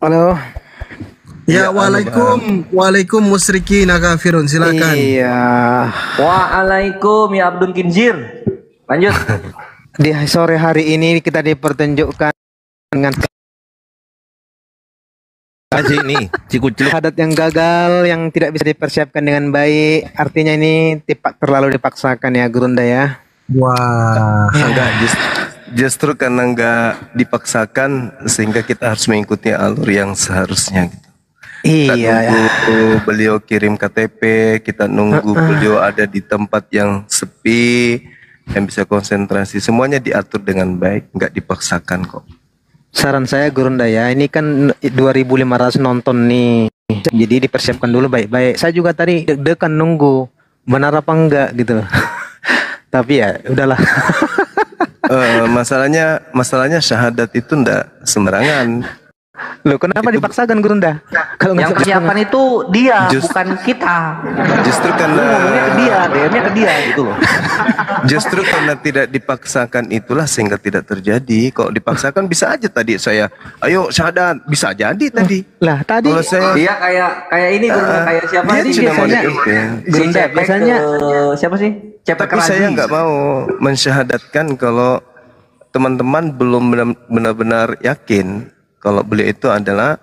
Halo. Ya, waalaikum musyrikin kafirun. Silakan. Iya. Waalaikum ya Abdul Kinzir. Lanjut. Di sore hari ini kita dipertunjukkan dengan Kasih nih, Cikucuk. adat yang gagal, yang tidak bisa dipersiapkan dengan baik. Artinya ini terlalu dipaksakan ya, Gurunda ya. Wah. Enggak, justru karena enggak dipaksakan sehingga kita harus mengikuti alur yang seharusnya gitu. Kita Iya. nunggu beliau kirim KTP, kita nunggu beliau ada di tempat yang sepi, yang bisa konsentrasi. Semuanya diatur dengan baik, enggak dipaksakan kok. Saran saya Gurunda ya, ini kan 2.500 nonton nih. Jadi dipersiapkan dulu baik-baik. Saya juga tadi deg-degan nunggu benar apa enggak gitu. Tapi ya udahlah. Masalahnya syahadat itu enggak sembarangan. Loh, kenapa dipaksakan Gurunda? Kalau Yang persiapan itu dia, bukan kita. Justru Lu karena ngomongnya ke dia, DM-nya ke dia gitu loh. Justru karena tidak dipaksakan itulah sehingga tidak terjadi. Kalau dipaksakan bisa aja tadi saya, ayo syahadat, bisa jadi tadi. Lah tadi Kalau saya Dia kayak ini Gurunda, kayak siapa dia sih cuma mau biasanya? dipimpin. Gurunda Cepek biasanya siapa sih? Cepek Tapi saya nggak mau mensyahadatkan kalau teman-teman belum benar-benar yakin kalau beliau itu adalah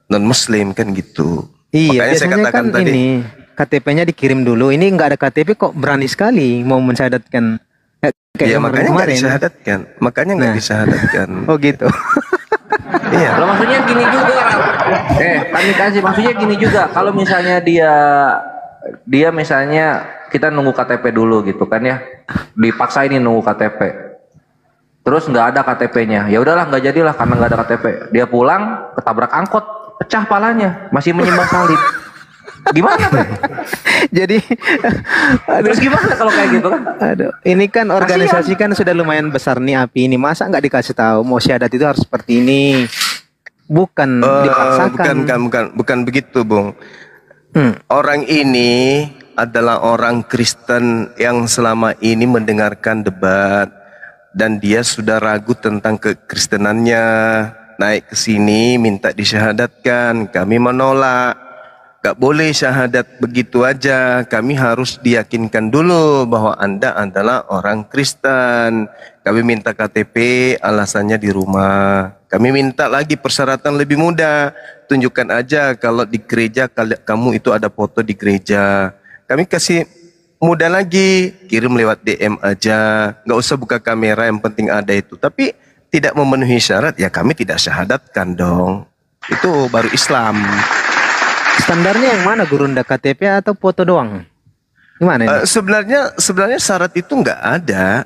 non-muslim kan gitu. iya, Makanya saya biasanya katakan kan tadi. ini KTP-nya dikirim dulu. Ini nggak ada KTP kok berani sekali mau mensyahadatkan. Kayak Ya makanya nggak kemarin. disyahadatkan. Makanya nggak Nah. disyahadatkan. Oh gitu. Iya. Lo maksudnya gini juga, Ram. Kami kasih maksudnya gini juga. Kalau misalnya dia misalnya kita nunggu KTP dulu gitu kan ya, dipaksa ini nunggu KTP. Terus nggak ada KTP-nya, ya udahlah nggak jadilah karena nggak ada KTP. Dia pulang ketabrak angkot, pecah palanya, masih menyembah salib. Gimana tuh? Jadi, Terus gimana kalau kayak gitu kan? aduh, ini kan organisasi kan sudah lumayan besar nih api ini. Masa nggak dikasih tahu mau syahadat itu harus seperti ini? Bukan dipaksakan. Bukan begitu, Bung. Orang ini adalah orang Kristen yang selama ini mendengarkan debat dan dia sudah ragu tentang kekristenannya. Naik ke sini minta disyahadatkan, kami menolak. Gak boleh syahadat begitu aja. Kami harus diyakinkan dulu bahwa Anda adalah orang Kristen. Kami minta KTP, alasannya di rumah. Kami minta lagi persyaratan lebih mudah. Tunjukkan aja kalau di gereja kamu itu ada foto di gereja. Kami kasih mudah lagi, kirim lewat DM aja. Gak usah buka kamera, yang penting ada itu. Tapi tidak memenuhi syarat, ya kami tidak syahadatkan dong. Itu baru Islam. Standarnya yang mana Gurunda, KTP atau foto doang? Gimana ini? Sebenarnya syarat itu nggak ada.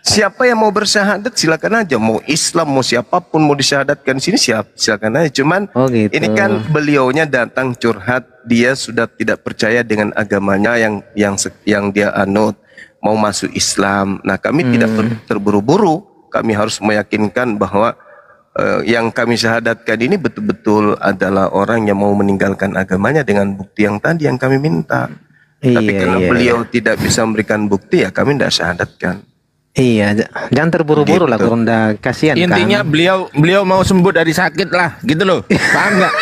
Siapa yang mau bersyahadat silakan aja. Mau Islam, mau siapapun mau disyahadatkan sini silakan aja. Cuman gitu. ini kan beliaunya datang curhat, dia sudah tidak percaya dengan agamanya yang dia anut, mau masuk Islam. Nah kami tidak terburu-buru. Kami harus meyakinkan bahwa yang kami syahadatkan ini betul-betul adalah orang yang mau meninggalkan agamanya dengan bukti yang tadi yang kami minta. Tapi karena beliau tidak bisa memberikan bukti, ya kami tidak syahadatkan. Iya, jangan terburu-buru lah Gurunda, kasihan kan. Intinya beliau mau sembuh dari sakit lah, gitu loh. Paham nggak?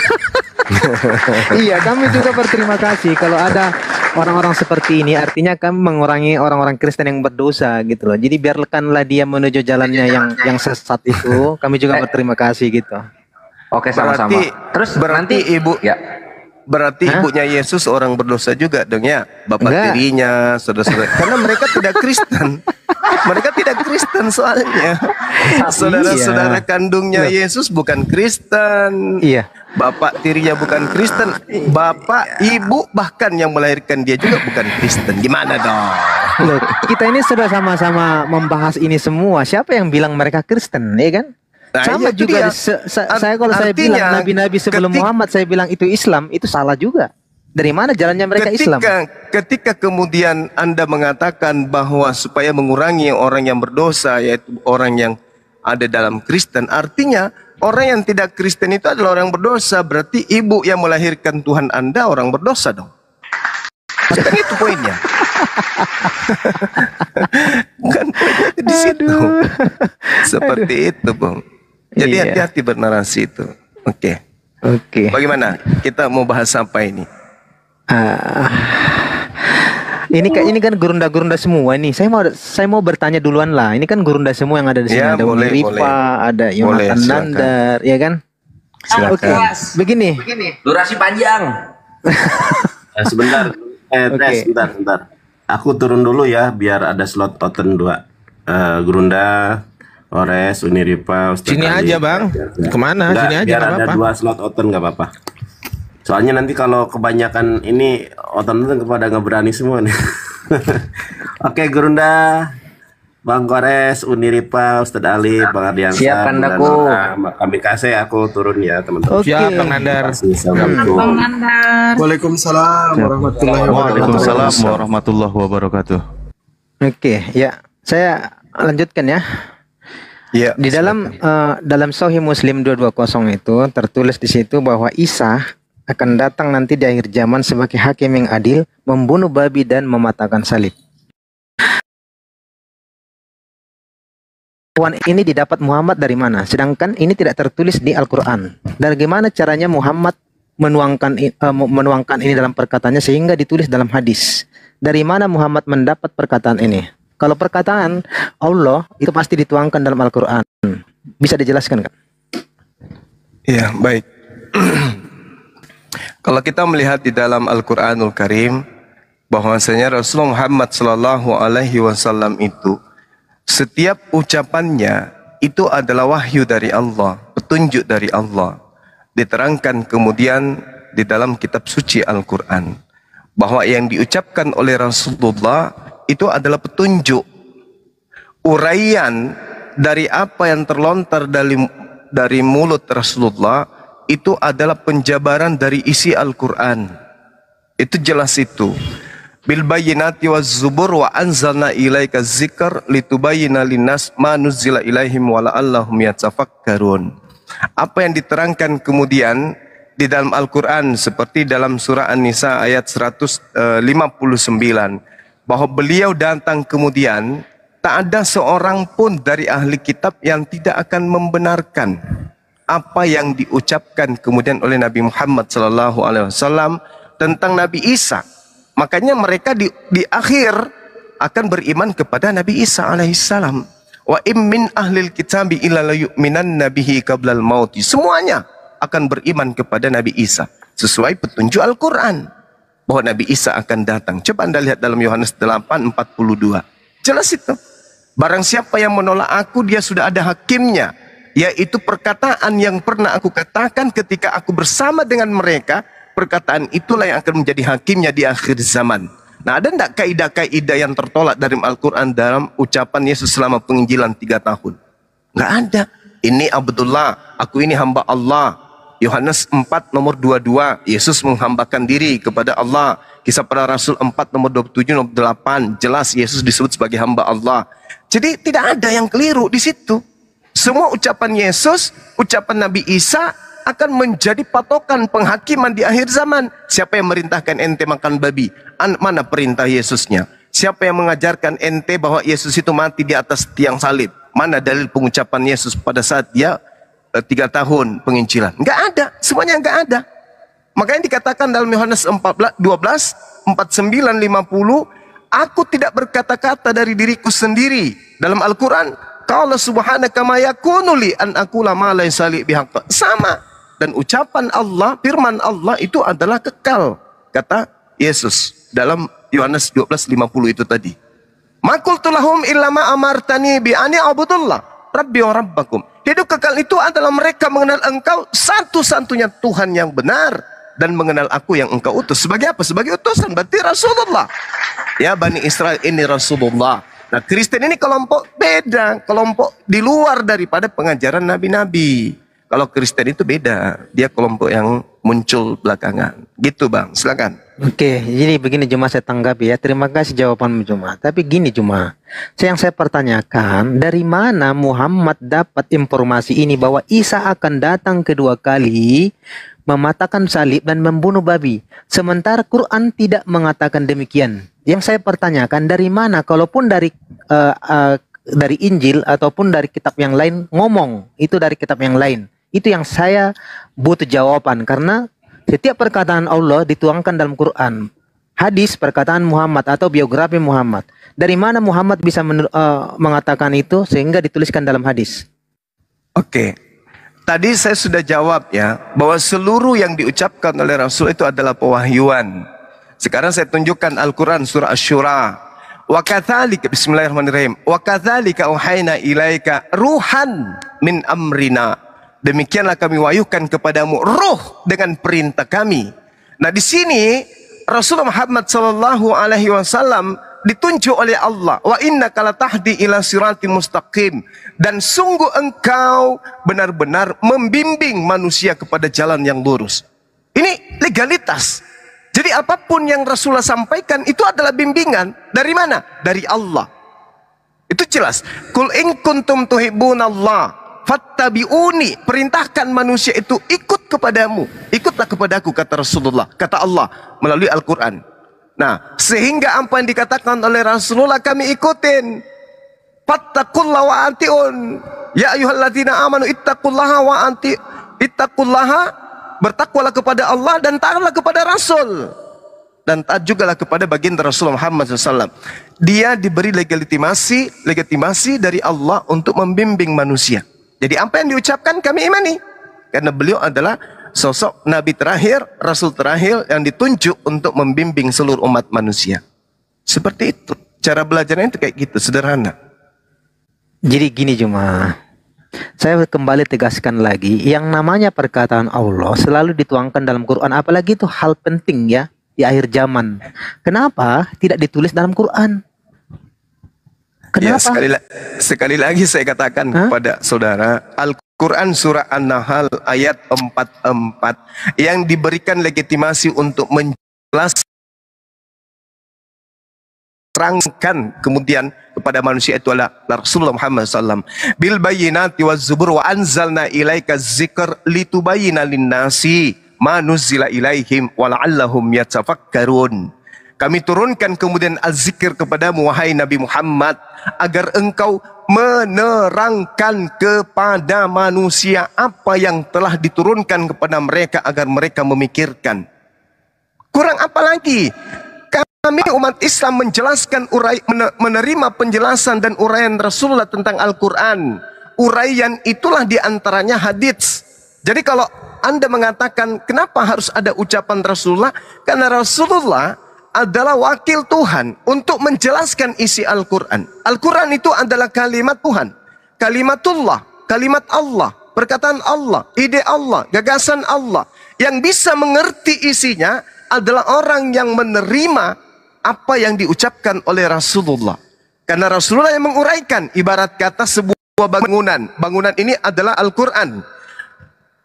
Iya, kami juga berterima kasih kalau ada orang-orang seperti ini. Artinya kami mengurangi orang-orang Kristen yang berdosa gitu loh. Jadi biarkanlah dia menuju jalannya yang sesat itu. Kami juga berterima kasih gitu. Oke, sama-sama. Terus berarti nanti ibu ya. Berarti ibunya Yesus orang berdosa juga dong ya, bapak tirinya, saudara-saudara. Karena mereka tidak Kristen. Mereka tidak Kristen soalnya. Saudara-saudara kandungnya Yesus bukan Kristen. Iya. Bapak tirinya bukan Kristen. Bapak, ibu bahkan yang melahirkan dia juga bukan Kristen. Gimana dong? Loh, kita ini sudah sama-sama membahas ini semua. Siapa yang bilang mereka Kristen, ya kan? Nah, sama juga saya kalau saya bilang nabi-nabi sebelum Muhammad saya bilang itu Islam, itu salah juga. Dari mana jalannya mereka Islam? Ketika kemudian Anda mengatakan bahwa supaya mengurangi orang yang berdosa, yaitu orang yang ada dalam Kristen, artinya orang yang tidak Kristen itu adalah orang berdosa. Berarti ibu yang melahirkan Tuhan Anda orang berdosa dong. Kan itu poinnya. Kan poinnya di situ. Seperti itu, Bang. Jadi Iya. hati-hati bernarasi itu. Oke. Oke. Bagaimana? Kita mau bahas apa ini? Ah, ini kan gurunda-gurunda semua nih. Saya mau bertanya duluan lah. Ini kan gurunda semua yang ada di sini. Ya, Ada Umi boleh, Rifa, ada Boleh, Yonatan silakan. Nandar, ya kan? Silakan. Oke. Begini. Durasi panjang. Sebentar, Oke. sebentar. Aku turun dulu ya, biar ada slot oten 2. Gerunda, Ores, Uniripa, Ustaz Sini Ali. aja, Bang. Kemana? Enggak, Sini aja, biar nggak ada apa-apa. 2 slot oten nggak apa-apa. Soalnya nanti kalau kebanyakan ini oten kepada nggak berani semua nih. Oke, Gerunda, Bang Kores, Uniripa, Ustaz Ali, Bang Ardiansa, Siap, Bunda Kandaku. Nora, Kami kasih aku turun ya teman-teman. Oke. Siap, Bang Nandar. Assalamualaikum. Waalaikumsalam warahmatullahi wabarakatuh. Waalaikumsalam warahmatullahi wabarakatuh. Oke, ya. Saya lanjutkan ya. Ya. Di dalam Sahih Muslim 220 itu tertulis di situ bahwa Isa akan datang nanti di akhir zaman sebagai hakim yang adil, membunuh babi dan mematahkan salib. Ini didapat Muhammad dari mana? Sedangkan ini tidak tertulis di Al-Quran. Dan bagaimana caranya Muhammad menuangkan ini dalam perkataannya sehingga ditulis dalam hadis? Dari mana Muhammad mendapat perkataan ini? Kalau perkataan Allah itu pasti dituangkan dalam Al-Quran. Bisa dijelaskan kan? Ya, baik. Kalau kita melihat di dalam Al-Quranul Karim, bahwasanya Rasulullah Muhammad Sallallahu Alaihi Wasallam itu setiap ucapannya itu adalah wahyu dari Allah, petunjuk dari Allah. Diterangkan kemudian di dalam kitab suci Al-Quran bahwa yang diucapkan oleh Rasulullah itu adalah petunjuk, uraian dari apa yang terlontar dari mulut Rasulullah itu adalah penjabaran dari isi Al-Quran. Itu jelas itu. Bil bayyinati waz zubur wa anzalna ilaika dzikr litubayyana linnas ma nuzila ilaihim wa la'allahum yatafakkarun. Apa yang diterangkan kemudian di dalam Al-Quran seperti dalam surah An-Nisa ayat 159 bahwa beliau datang kemudian tak ada seorang pun dari ahli kitab yang tidak akan membenarkan apa yang diucapkan kemudian oleh Nabi Muhammad SAW tentang Nabi Isa. Makanya mereka di akhir akan beriman kepada Nabi Isa alaihissalam. Wa im min ahlil kitabi illa la yu'minanna bihi qablal mauti. Semuanya akan beriman kepada Nabi Isa sesuai petunjuk Al-Quran bahwa Nabi Isa akan datang. Coba Anda lihat dalam Yohanes 8:42. Jelas itu. Barang siapa yang menolak aku, dia sudah ada hakimnya, yaitu perkataan yang pernah aku katakan ketika aku bersama dengan mereka. Perkataan itulah yang akan menjadi hakimnya di akhir zaman. Nah, ada enggak kaidah-kaidah yang tertolak dari Al-Quran dalam ucapan Yesus selama penginjilan 3 tahun? Enggak ada. Ini Abdullah, aku ini hamba Allah. Yohanes 4 nomor 22, Yesus menghambakan diri kepada Allah. Kisah para Rasul 4 nomor 27 nomor 8, jelas Yesus disebut sebagai hamba Allah. Jadi tidak ada yang keliru di situ. Semua ucapan Yesus, ucapan Nabi Isa akan menjadi patokan penghakiman di akhir zaman. Siapa yang merintahkan ente makan babi? Mana perintah Yesusnya? Siapa yang mengajarkan ente bahwa Yesus itu mati di atas tiang salib? Mana dalil pengucapan Yesus pada saat dia 3 tahun penginjilan? Enggak ada, semuanya enggak ada. Makanya dikatakan dalam Yohanes 12, 49, 50, aku tidak berkata-kata dari diriku sendiri. Dalam Al-Quran, qala subhanaka ma yakunu li an aqula ma laysa li bihaqq. Sama. Dan ucapan Allah, firman Allah itu adalah kekal, kata Yesus dalam Yohanes 12:50 itu tadi. Ma qultu lahum illa ma amartani bi ani abudullah rabbi wa rabbakum. Hidup kekal itu adalah mereka mengenal engkau satu-satunya Tuhan yang benar dan mengenal aku yang engkau utus. Sebagai apa? Sebagai utusan, berarti Rasulullah. Ya Bani Israel ini Rasulullah. Nah, Kristen ini kelompok beda, kelompok di luar daripada pengajaran nabi-nabi. Kalau Kristen itu beda, dia kelompok yang muncul belakangan. Gitu Bang, silakan. Oke, jadi begini Juma, saya tanggapi ya. Terima kasih jawabanmu Juma. Tapi gini Juma, yang saya pertanyakan, dari mana Muhammad dapat informasi ini bahwa Isa akan datang kedua kali, mematahkan salib dan membunuh babi. Sementara Quran tidak mengatakan demikian. Yang saya pertanyakan, dari mana? Kalaupun dari dari Injil ataupun dari kitab yang lain ngomong itu dari kitab yang lain. Itu yang saya butuh jawaban, karena setiap perkataan Allah dituangkan dalam Quran. Hadis perkataan Muhammad atau biografi Muhammad. Dari mana Muhammad bisa mengatakan itu sehingga dituliskan dalam hadis? Oke. Tadi saya sudah jawab ya, bahwa seluruh yang diucapkan oleh Rasul itu adalah pewahyuan. Sekarang saya tunjukkan Al-Quran surah Asy-Syura. Wa kadzalika, bismillahirrahmanirrahim. Wa kadzalika auhayna ilaika ruhan min amrina. Demikianlah kami wahyukan kepadamu ruh dengan perintah kami. Nah, di sini Rasulullah Muhammad sallallahu alaihi wasallam ditunjuk oleh Allah, wa innaka latahdi ila siratim mustaqim, dan sungguh engkau benar-benar membimbing manusia kepada jalan yang lurus. Ini legalitas. Jadi apapun yang Rasulullah sampaikan itu adalah bimbingan. Dari mana? Dari Allah. Itu jelas. Qul in kuntum tuhibbunallah fattabi'uni, perintahkan manusia itu ikut kepadamu, ikutlah kepadaku, kata Rasulullah, kata Allah melalui Al-Quran. Nah, sehingga apa yang dikatakan oleh Rasulullah kami ikutin. Fattaqullaha wa atiun. Ya ayyuhalladzina amanu ittaqullaha wa ittaqullaha, bertakwalah kepada Allah dan taatlah kepada Rasul. Dan taat jugalah kepada baginda Rasulullah Muhammad SAW. Dia diberi legitimasi dari Allah untuk membimbing manusia. Jadi apa yang diucapkan kami imani. Karena beliau adalah sosok Nabi terakhir, Rasul terakhir yang ditunjuk untuk membimbing seluruh umat manusia. Seperti itu. Cara belajarnya itu kayak gitu, sederhana. Jadi gini cuma, saya kembali tegaskan lagi, yang namanya perkataan Allah selalu dituangkan dalam Quran, apalagi itu hal penting ya, di akhir zaman. Kenapa tidak ditulis dalam Quran? Kenapa? Ya, sekali lagi saya katakan kepada saudara, Al-Quran surah An-Nahl ayat 44 yang diberikan legitimasi untuk menjelaskan terangkan kemudian kepada manusia itu adalah Rasulullah Muhammad SAW. Bil bayyinati waz zubur wa anzalna ilaika dzikr litubayyana lin-nasi ma nuzila ilaihim wa la'allahum yatafakkarun. Kami turunkan kemudian az-zikir kepadamu wahai Nabi Muhammad agar engkau menerangkan kepada manusia apa yang telah diturunkan kepada mereka agar mereka memikirkan. Kurang apa lagi? Kami umat Islam menjelaskan menerima penjelasan dan uraian Rasulullah tentang Al-Quran. Uraian itulah diantaranya hadits. Jadi kalau Anda mengatakan kenapa harus ada ucapan Rasulullah? Karena Rasulullah adalah wakil Tuhan untuk menjelaskan isi Al-Quran. Al-Quran itu adalah kalimat Tuhan. Kalimatullah, kalimat Allah, perkataan Allah, ide Allah, gagasan Allah. Yang bisa mengerti isinya adalah orang yang menerima apa yang diucapkan oleh Rasulullah. Karena Rasulullah yang menguraikan, ibarat kata sebuah bangunan. Bangunan ini adalah Al-Quran.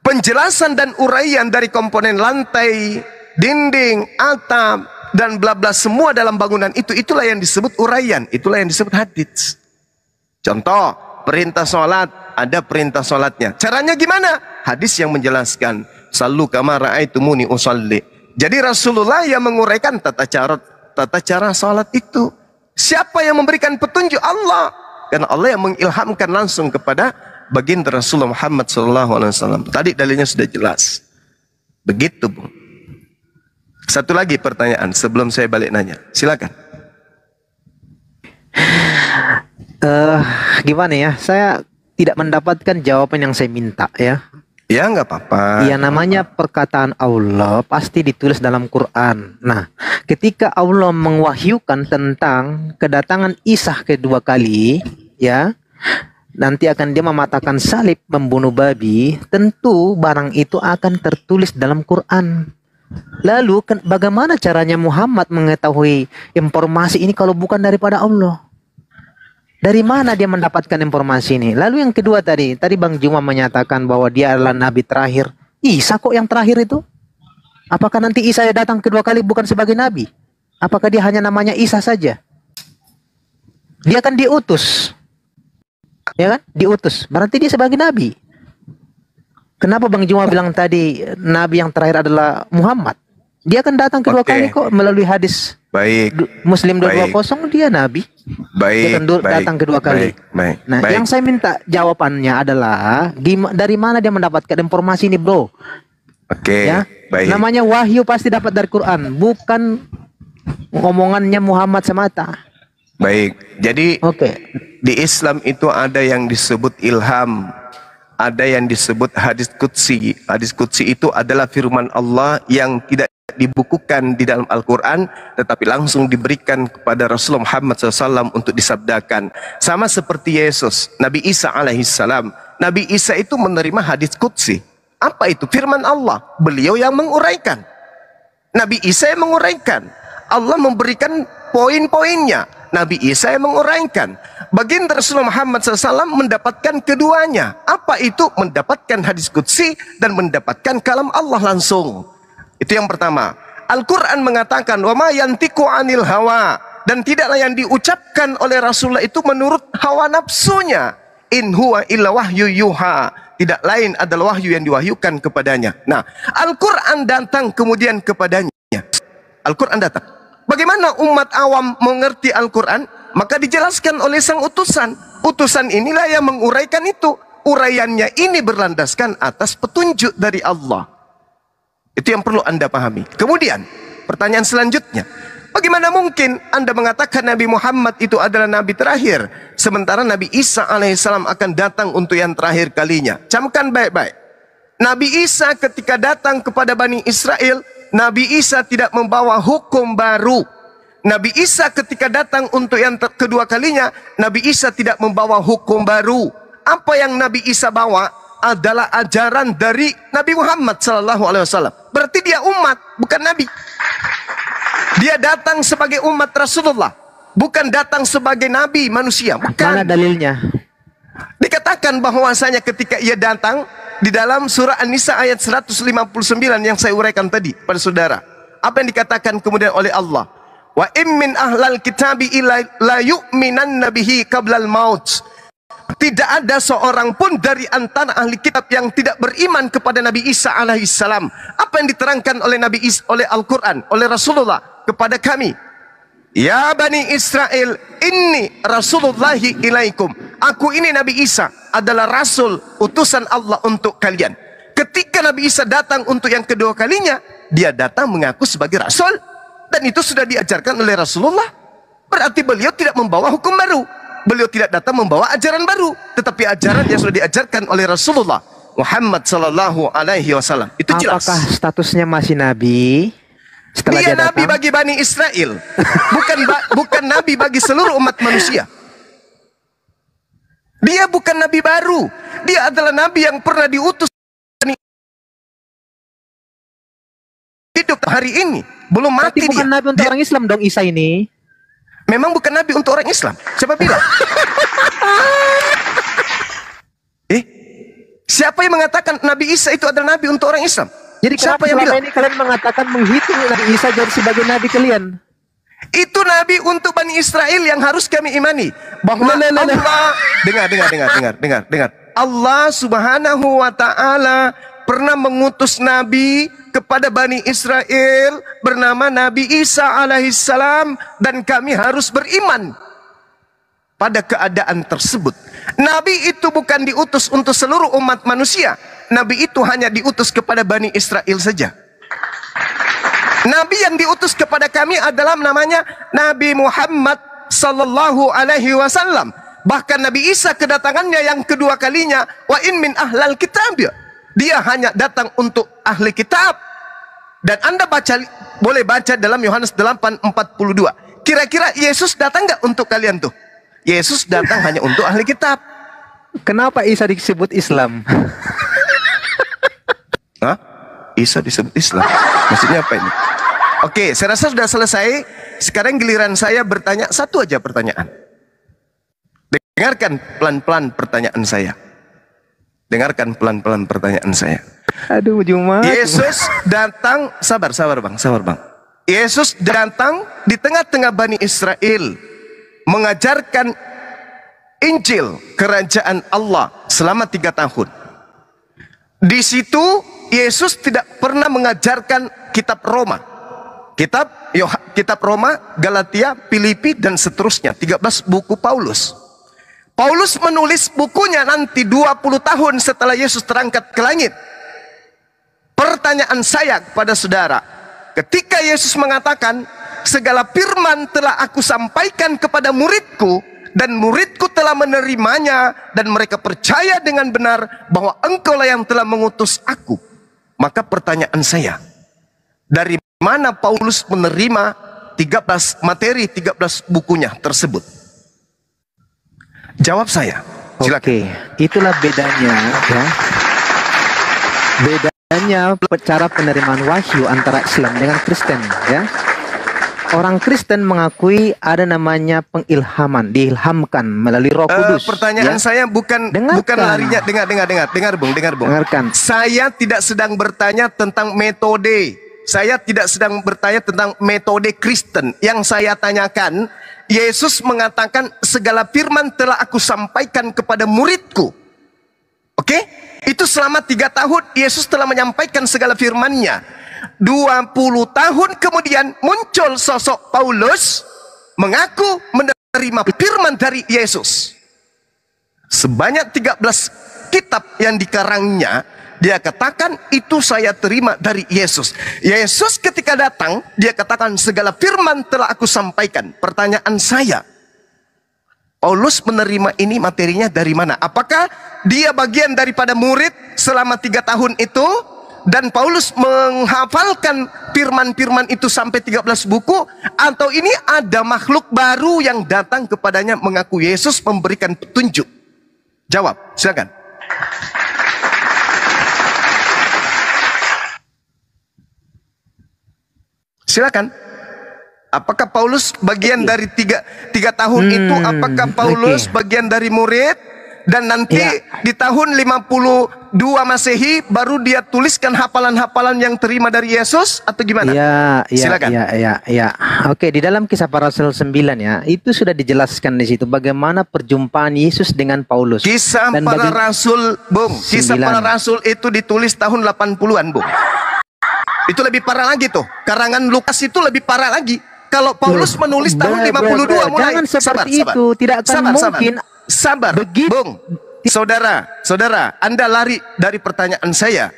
Penjelasan dan uraian dari komponen lantai, dinding, atap, dan bla bla semua dalam bangunan itu, itulah yang disebut uraian, itulah yang disebut hadits. Contoh, perintah sholat, ada perintah sholatnya. Caranya gimana? Hadis yang menjelaskan. Sallu kama ra'aitumuni usalli. Jadi Rasulullah yang menguraikan tata cara sholat itu. Siapa yang memberikan petunjuk? Allah. Karena Allah yang mengilhamkan langsung kepada baginda Rasulullah Muhammad SAW. Tadi dalilnya sudah jelas. Begitu, Bu. Satu lagi pertanyaan sebelum saya balik nanya. Silakan. Gimana ya? Saya tidak mendapatkan jawaban yang saya minta ya. Ya nggak apa-apa. Ya namanya perkataan Allah pasti ditulis dalam Quran. Nah, ketika Allah mewahyukan tentang kedatangan Isa kedua kali, ya, nanti akan dia mematahkan salib, membunuh babi, tentu barang itu akan tertulis dalam Quran. Lalu bagaimana caranya Muhammad mengetahui informasi ini kalau bukan daripada Allah? Dari mana dia mendapatkan informasi ini? Lalu yang kedua tadi Bang Juma menyatakan bahwa dia adalah nabi terakhir. Isa kok yang terakhir itu? Apakah nanti Isa datang kedua kali bukan sebagai nabi? Apakah dia hanya namanya Isa saja? Dia kan diutus. Ya kan? Diutus. Berarti dia sebagai nabi. Kenapa Bang Juma bilang tadi nabi yang terakhir adalah Muhammad? Dia akan datang kedua Oke. kali kok melalui hadis Baik. Muslim Baik. 220 dia nabi. Baik. Dia akan datang kedua kali. Baik. Nah, Baik. yang saya minta jawabannya adalah dari mana dia mendapatkan informasi ini, bro? Oke. Ya, Baik. namanya wahyu pasti dapat dari Quran, bukan ngomongannya Muhammad semata. Baik. Jadi Oke. di Islam itu ada yang disebut ilham, ada yang disebut hadis qudsi. Hadis qudsi itu adalah firman Allah yang tidak dibukukan di dalam Al-Quran, tetapi langsung diberikan kepada Rasulullah Muhammad SAW untuk disabdakan. Sama seperti Yesus, Nabi Isa alaihissalam. Nabi Isa itu menerima hadis qudsi. Apa itu? Firman Allah. Beliau yang menguraikan. Nabi Isa yang menguraikan. Allah memberikan poin-poinnya. Nabi Isa yang menguraikan. Baginda Rasulullah Muhammad SAW mendapatkan keduanya. Apa itu? Mendapatkan hadis qudsi dan mendapatkan kalam Allah langsung. Itu yang pertama. Al-Quran mengatakan, wa ma yantiqu anil hawa, dan tidaklah yang diucapkan oleh Rasulullah itu menurut hawa nafsunya. In huwa illa wahyu yuha. Tidak lain adalah wahyu yang diwahyukan kepadanya. Nah, Al-Quran datang kemudian kepadanya. Al-Quran datang. Bagaimana umat awam mengerti Al-Quran? Maka dijelaskan oleh sang utusan. Utusan inilah yang menguraikan itu. Uraiannya ini berlandaskan atas petunjuk dari Allah. Itu yang perlu Anda pahami. Kemudian, pertanyaan selanjutnya. Bagaimana mungkin Anda mengatakan Nabi Muhammad itu adalah Nabi terakhir, sementara Nabi Isa alaihissalam akan datang untuk yang terakhir kalinya? Camkan baik-baik. Nabi Isa ketika datang kepada Bani Israel, Nabi Isa tidak membawa hukum baru. Nabi Isa ketika datang untuk yang kedua kalinya, Nabi Isa tidak membawa hukum baru. Apa yang Nabi Isa bawa adalah ajaran dari Nabi Muhammad SAW. Berarti dia umat, bukan Nabi. Dia datang sebagai umat Rasulullah, bukan datang sebagai Nabi manusia. Bukan. Mana dalilnya? Dikatakan bahwasanya ketika ia datang di dalam surah An-Nisa ayat 159 yang saya uraikan tadi pada saudara. Apa yang dikatakan kemudian oleh Allah? Wa im min ahlal kitabi illa la yu'minanna bihi qablal maut. Tidak ada seorang pun dari antara ahli kitab yang tidak beriman kepada Nabi Isa alaihissalam. Apa yang diterangkan oleh Nabi Isa, oleh Al-Quran, oleh Rasulullah kepada kami? Ya Bani Israel, inni Rasulullahi ilaikum. Aku ini Nabi Isa adalah Rasul, utusan Allah untuk kalian. Ketika Nabi Isa datang untuk yang kedua kalinya, dia datang mengaku sebagai Rasul. Dan itu sudah diajarkan oleh Rasulullah. Berarti beliau tidak membawa hukum baru. Beliau tidak datang membawa ajaran baru. Tetapi ajaran yang sudah diajarkan oleh Rasulullah Muhammad sallallahu alaihi wasallam. Itu jelas. Apakah statusnya masih Nabi? Setelah Dia dia Nabi datang? bagi Bani Israel, bukan Nabi bagi seluruh umat manusia. Dia bukan Nabi baru. Dia adalah Nabi yang pernah diutus hidup hari ini. Belum mati Berarti bukan dia. Nabi untuk orang Islam dong Isa ini. Memang bukan Nabi untuk orang Islam. Siapa bilang? Siapa yang mengatakan Nabi Isa itu adalah Nabi untuk orang Islam? Jadi Siapa kenapa yang selama bilang? ini kalian mengatakan menghitung Nabi Isa jadi sebagai Nabi kalian? Itu Nabi untuk Bani Israel yang harus kami imani. Bahwa Allah, dengar. Allah subhanahu wa ta'ala pernah mengutus Nabi kepada Bani Israel bernama Nabi Isa alaihissalam. Dan kami harus beriman pada keadaan tersebut. Nabi itu bukan diutus untuk seluruh umat manusia. Nabi itu hanya diutus kepada Bani Israel saja. Nabi yang diutus kepada kami adalah namanya Nabi Muhammad sallallahu alaihi wasallam. Bahkan Nabi Isa kedatangannya yang kedua kalinya, wa in min ahlal kitab. Dia hanya datang untuk ahli kitab. Dan Anda boleh baca dalam Yohanes 8:42. Kira-kira Yesus datang nggak untuk kalian tuh? Yesus datang hanya untuk ahli kitab. Kenapa Isa disebut Islam? Hah? Isa disebut Islam? Maksudnya apa ini? Oke, saya rasa sudah selesai. Sekarang giliran saya bertanya satu aja pertanyaan. Dengarkan pelan-pelan pertanyaan saya. Dengarkan pelan-pelan pertanyaan saya. Aduh, Jumat. Yesus datang, sabar bang. Yesus datang di tengah-tengah Bani Israel, mengajarkan Injil kerajaan Allah selama 3 tahun. Di situ Yesus tidak pernah mengajarkan kitab Roma. kitab Roma, Galatia, Filipi, dan seterusnya. 13 buku Paulus. Paulus menulis bukunya nanti 20 tahun setelah Yesus terangkat ke langit. Pertanyaan saya kepada saudara, ketika Yesus mengatakan, segala firman telah aku sampaikan kepada muridku, dan muridku telah menerimanya, dan mereka percaya dengan benar bahwa engkaulah yang telah mengutus aku. Maka pertanyaan saya, dari mana Paulus menerima 13 bukunya tersebut? Jawab saya, silakan. Oke, itulah bedanya ya. Bedanya cara penerimaan wahyu antara Islam dengan Kristen ya. Orang Kristen mengakui ada namanya pengilhaman, diilhamkan melalui Roh Kudus. Pertanyaan ya. saya bukan larinya, dengar Bung. Dengarkan. Saya tidak sedang bertanya tentang metode. Saya tidak sedang bertanya tentang metode Kristen. Yang saya tanyakan, Yesus mengatakan segala firman telah aku sampaikan kepada muridku. Oke? Itu selama 3 tahun Yesus telah menyampaikan segala firman-Nya. 20 tahun kemudian muncul sosok Paulus mengaku menerima firman dari Yesus. Sebanyak 13 kitab yang dikarangnya, dia katakan itu saya terima dari Yesus. Yesus ketika datang, dia katakan segala firman telah aku sampaikan. Pertanyaan saya, Paulus menerima ini materinya dari mana? Apakah dia bagian daripada murid selama 3 tahun itu? Dan Paulus menghafalkan firman-firman itu sampai 13 buku? Atau ini ada makhluk baru yang datang kepadanya mengaku Yesus memberikan petunjuk? Jawab, silakan. Silakan. Apakah Paulus bagian dari tiga tahun itu? Apakah Paulus bagian dari murid? Dan nanti di tahun 52 Masehi baru dia tuliskan hafalan-hafalan yang terima dari Yesus atau gimana? Silakan. Ya. Oke, di dalam Kisah Para Rasul 9 ya, itu sudah dijelaskan di situ bagaimana perjumpaan Yesus dengan Paulus. Kisah Para Rasul, Bung. Kisah Para Rasul itu ditulis tahun 80-an, Bung. Itu lebih parah lagi tuh. Karangan Lukas itu lebih parah lagi. Kalau Paulus menulis tahun 52 mulai. Jangan seperti itu, tidak akan mungkin. Sabar, Bung. Saudara, Anda lari dari pertanyaan saya.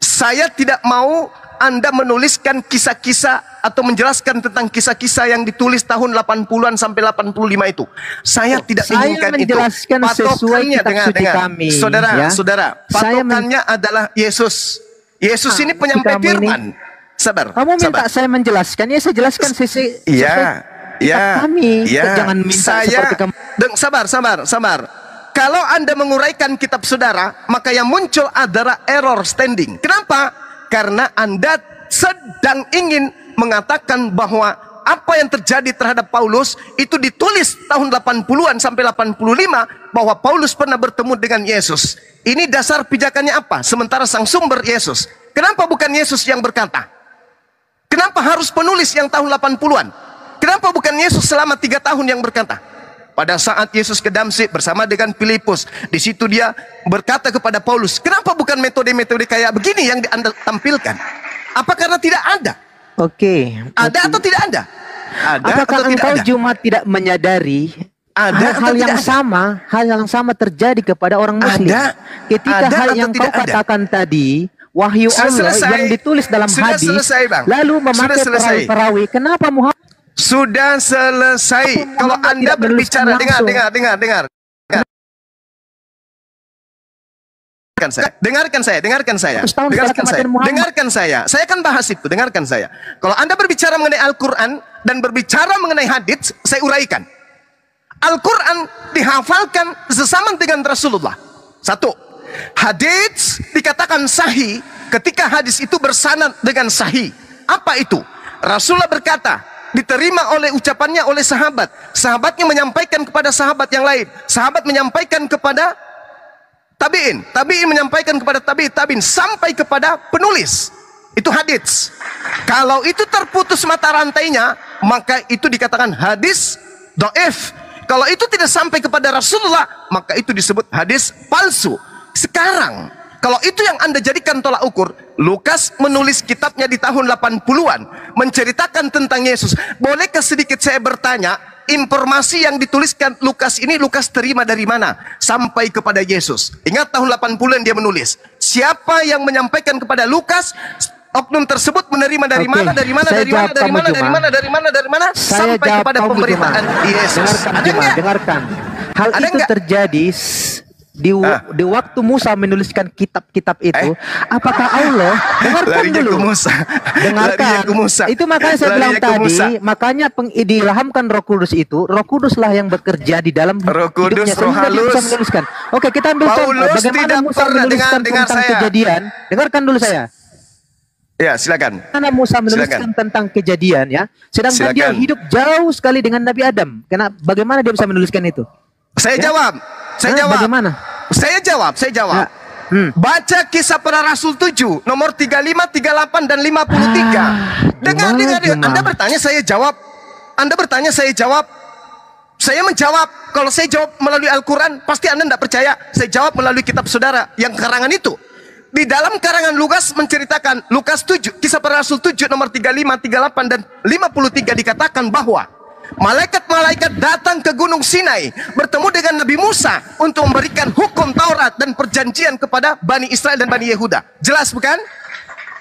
Saya tidak mau Anda menuliskan kisah-kisah atau menjelaskan tentang kisah-kisah yang ditulis tahun 80-an sampai 85 itu. Saya tidak inginkan itu. Patokannya, dengar. Kami, Saudara, patokannya adalah Yesus. Yesus ini penyampai firman. Sabar. Kamu minta saya menjelaskan, ya saya jelaskan sisi. Jangan minta seperti kamu. Sabar. Kalau Anda menguraikan kitab saudara, maka yang muncul adalah error standing. Kenapa? Karena Anda sedang ingin mengatakan bahwa apa yang terjadi terhadap Paulus itu ditulis tahun 80-an sampai 85 bahwa Paulus pernah bertemu dengan Yesus. Ini dasar pijakannya apa? Sementara sang sumber Yesus. Kenapa bukan Yesus yang berkata? Kenapa harus penulis yang tahun 80-an? Kenapa bukan Yesus selama 3 tahun yang berkata? Pada saat Yesus ke Damsyik bersama dengan Filipus, di situ dia berkata kepada Paulus, kenapa bukan metode-metode kayak begini yang Anda tampilkan? Apa karena tidak ada? Oke. Ada atau tidak ada? Ada. Apakah atau engkau tidak ada? cuma tidak menyadari ada hal yang sama terjadi kepada orang Muslim? Ketika hal yang kau katakan tadi, wahyu Allah yang ditulis dalam hadis, lalu memakai perawi, kenapa Muhammad? Sudah selesai. Kalau Anda berbicara, dengar. Dengarkan saya. Saya akan bahas itu. Dengarkan saya. Kalau Anda berbicara mengenai Al-Quran dan berbicara mengenai hadits, saya uraikan. Al-Quran dihafalkan sesaman dengan Rasulullah. 1. Hadits dikatakan sahih ketika hadis itu bersanad dengan sahih. Apa itu? Rasulullah berkata, diterima oleh ucapannya oleh sahabat. Sahabatnya menyampaikan kepada sahabat yang lain. Sahabat menyampaikan kepada tabi'in. Tabi'in menyampaikan kepada tabi'in sampai kepada penulis. Itu hadits. Kalau itu terputus mata rantainya, maka itu dikatakan hadis dhaif. Kalau itu tidak sampai kepada Rasulullah, maka itu disebut hadis palsu. Sekarang, Kalau itu yang Anda jadikan tolak ukur, Lukas menulis kitabnya di tahun 80-an, menceritakan tentang Yesus. Bolehkah sedikit saya bertanya, informasi yang dituliskan Lukas ini, Lukas terima dari mana? Sampai kepada Yesus. Ingat tahun 80-an dia menulis. Siapa yang menyampaikan kepada Lukas, oknum tersebut menerima dari mana, dari mana, dari mana, dari mana, dari mana, dari mana, dari mana, sampai kepada pemberitaan Yesus. Ada nggak? Dengarkan. Hal Ada itu nggak? terjadi di waktu Musa menuliskan kitab-kitab itu. Apakah Allah? Dengarkan Larinya dulu. ke Musa. Dengarkan. Larinya ke Musa. Itu makanya saya bilang Larinya ke Musa. tadi, makanya diilhamkan Roh Kudus itu, Roh Kuduslah yang bekerja di dalam Roh Kudus, hidupnya, Roh sehingga dia bisa halus. menuliskan. Oke, kita ambil contoh Paulus bagaimana tidak Musa pernah menuliskan dengar tentang saya. kejadian. Dengarkan dulu saya. Ya, silakan. Karena Musa menuliskan tentang kejadian ya, sedangkan dia Silakan. hidup jauh sekali dengan Nabi Adam. Bagaimana dia bisa menuliskan itu? Saya Ya? jawab. Saya Hah, jawab. bagaimana? Saya jawab. Ya. Baca Kisah Para Rasul 7 nomor 35, 38 dan 53. Dengar. Juma. Anda bertanya saya jawab. Anda bertanya saya jawab. Saya menjawab. Kalau saya jawab melalui Al-Quran, pasti Anda tidak percaya. Saya jawab melalui kitab saudara yang karangan itu. Di dalam karangan Lukas menceritakan, Lukas 7, Kisah Para Rasul 7 nomor 35, 38 dan 53 dikatakan bahwa malaikat-malaikat datang ke Gunung Sinai bertemu dengan Nabi Musa untuk memberikan hukum Taurat dan perjanjian kepada Bani Israel dan Bani Yehuda. Jelas bukan?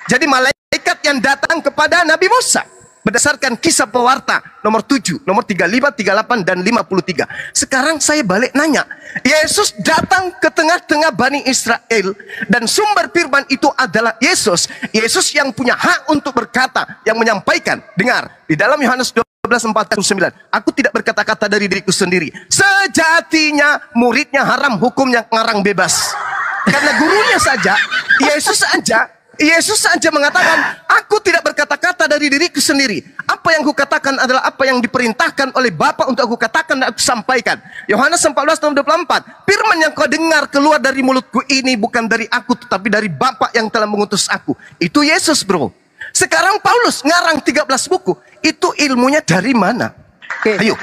Jadi malaikat yang datang kepada Nabi Musa berdasarkan Kisah Pewarta nomor 7, nomor 35, 38 dan 53. Sekarang saya balik nanya, Yesus datang ke tengah-tengah Bani Israel dan sumber firman itu adalah Yesus. Yesus yang punya hak untuk berkata, yang menyampaikan. Dengar, di dalam Yohanes 12:49, aku tidak berkata-kata dari diriku sendiri. Sejatinya muridnya haram, hukumnya ngarang bebas. Karena gurunya saja, Yesus saja mengatakan, aku tidak berkata-kata dari diriku sendiri. Apa yang kukatakan adalah apa yang diperintahkan oleh Bapa untuk aku katakan dan aku sampaikan. Yohanes 14:24, firman yang kau dengar keluar dari mulutku ini bukan dari aku, tetapi dari Bapa yang telah mengutus aku. Itu Yesus, bro. Sekarang Paulus ngarang 13 buku. Itu ilmunya dari mana? Oke, Ayo,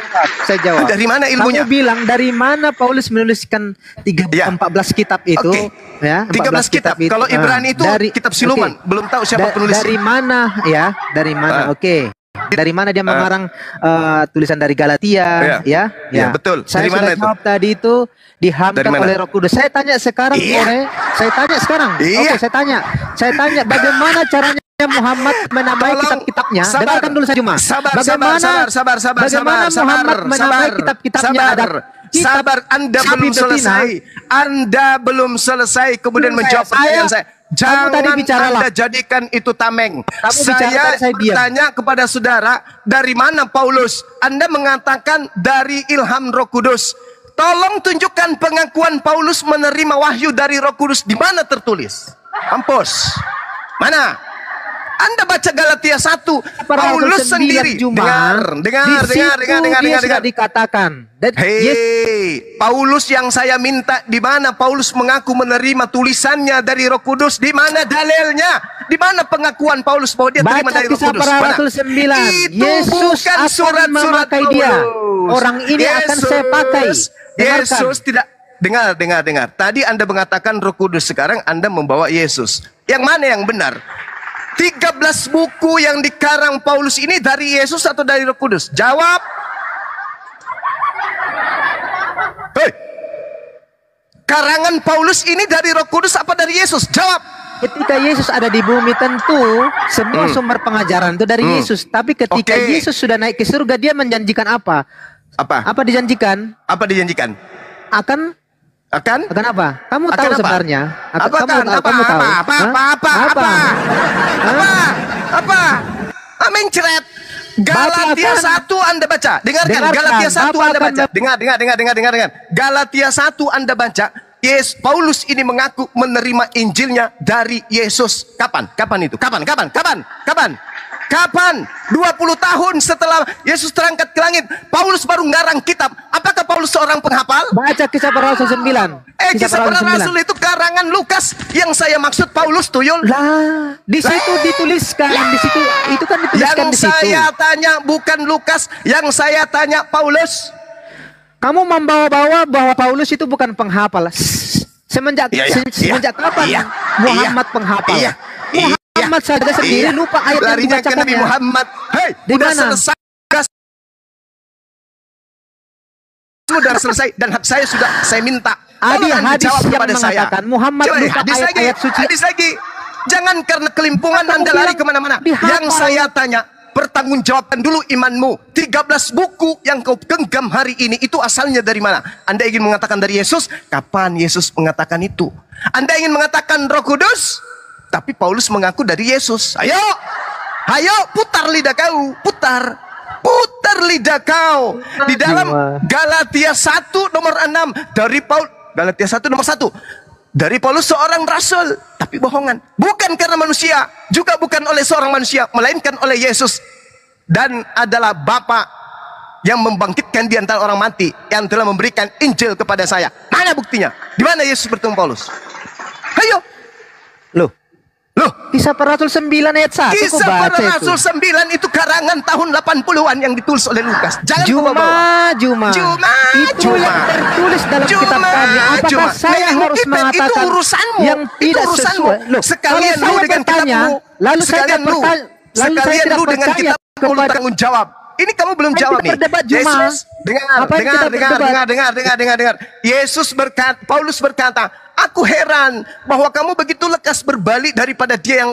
saya jawab. dari mana ilmunya? Kamu bilang dari mana Paulus menuliskan 14 kitab itu? Oke. Ya, 13 kitab. itu. Kalau Ibrani itu kitab siluman. Belum tahu siapa penulisnya. Dari mana ya? Dari mana? Oke. Dari mana dia mengarang tulisan dari Galatia? Ya, betul. Saya Dari mana sudah itu? jawab tadi itu dihamkan oleh Roh Kudus. Saya tanya sekarang, saya tanya sekarang. Oke, saya tanya bagaimana caranya Muhammad menamai kitab-kitabnya? Dengarkan dulu saya cuma. Bagaimana Muhammad menamai kitab-kitabnya? Sabar, Anda belum selesai. Anda belum selesai kemudian menjawab pertanyaan saya. Jangan Anda jadikan itu tameng. Saya bertanya kepada saudara, dari mana Paulus? Anda mengatakan dari ilham Roh Kudus. Tolong tunjukkan pengakuan Paulus menerima wahyu dari Roh Kudus. Di mana tertulis? Kampus. Mana? Anda baca Galatia 1, Paulus sendiri. Dengar. Dikatakan. Paulus yang saya minta, di mana Paulus mengaku menerima tulisannya dari Roh Kudus? Di mana dalilnya? Di mana pengakuan Paulus bahwa dia terima dari Roh Kudus? Itu Yesus bukan surat-surat dia. Orang ini akan saya pakai. Yesus tidak. Dengar. Tadi Anda mengatakan Roh Kudus, sekarang Anda membawa Yesus. Yang mana yang benar? 13 buku yang dikarang Paulus ini dari Yesus atau dari Roh Kudus? Jawab. Hei. Karangan Paulus ini dari Roh Kudus apa dari Yesus? Jawab. Ketika Yesus ada di bumi tentu semua sumber pengajaran itu dari Yesus. Tapi ketika Yesus sudah naik ke surga, dia menjanjikan apa? Apa dijanjikan? Apa dijanjikan? Akan apa? Kamu tahu sebenarnya? Apa? Mencret. Galatia 1 Anda baca. Dengarkan. Galatia 1 Anda baca. Dengar. Galatia 1 Anda baca. Paulus ini mengaku menerima Injilnya dari Yesus. Kapan? Kapan itu? Kapan? 20 tahun setelah Yesus terangkat ke langit, Paulus baru ngarang kitab. Apakah Paulus seorang penghafal? Baca Kisah Para Rasul 9. Kisah Para Rasul itu karangan Lukas. Yang saya maksud Paulus, tuyul. Lah, di situ dituliskan. Di situ itu kan dituliskan di situ. Yang saya tanya bukan Lukas, yang saya tanya Paulus. Kamu membawa-bawa bahwa Paulus itu bukan penghafal. Semenjak Iya, iya, semenjak kapan iya, Muhammad iya, penghafal? iya, Muhammad saja sendiri iya. lupa ayat yang Larinya ke Nabi dibacakannya. Muhammad. Hei, Di udah mana? selesai. Sudah selesai dan hak saya sudah saya minta. Ada Tolong Anda hadis jawab yang kepada saya. mengatakan Muhammad Coba, lupa hadis lagi, ayat-ayat suci. hadis lagi. Jangan karena kelimpungan Kamu Anda lari bilang kemana-mana. dihafal. Yang saya tanya, pertanggungjawabkan dulu imanmu. 13 buku yang kau genggam hari ini itu asalnya dari mana? Anda ingin mengatakan dari Yesus? Kapan Yesus mengatakan itu? Anda ingin mengatakan Roh Kudus? Tapi Paulus mengaku dari Yesus. Ayo, ayo putar lidah kau, putar. Putar lidah kau di dalam Galatia 1 nomor 6 dari Paul. Galatia 1 nomor 1 dari Paulus seorang rasul, tapi bohongan. Bukan karena manusia, juga bukan oleh seorang manusia, melainkan oleh Yesus. Dan adalah Bapa yang membangkitkan di antara orang mati, yang telah memberikan Injil kepada saya. Mana buktinya? Di mana Yesus bertemu Paulus? Ayo. Loh, Loh, Kisah Para Rasul 9 ayat 1 kok Kisah baca Para itu? Rasul 9 itu karangan tahun 80-an yang ditulis oleh Lukas. Jangan bawa-bawa. Juma. Itu Juma. yang tertulis dalam kitab kami. Apakah Juma. saya Memang harus itu mengatakan urusanmu. yang Itu tidak urusanmu. sesuai? Loh, Sekalian kalau lu saya dengan bertanya, kitabmu. lalu saya Sekalian tidak lu. percaya, lalu saya Sekalian tidak lu dengan percaya kitabmu lu kepada tanggung jawab. Ini kamu belum Kan jawab kita nih. berdebat, Juma. Yesus, dengar. Yesus berkata, Paulus berkata, aku heran bahwa kamu begitu lekas berbalik daripada dia yang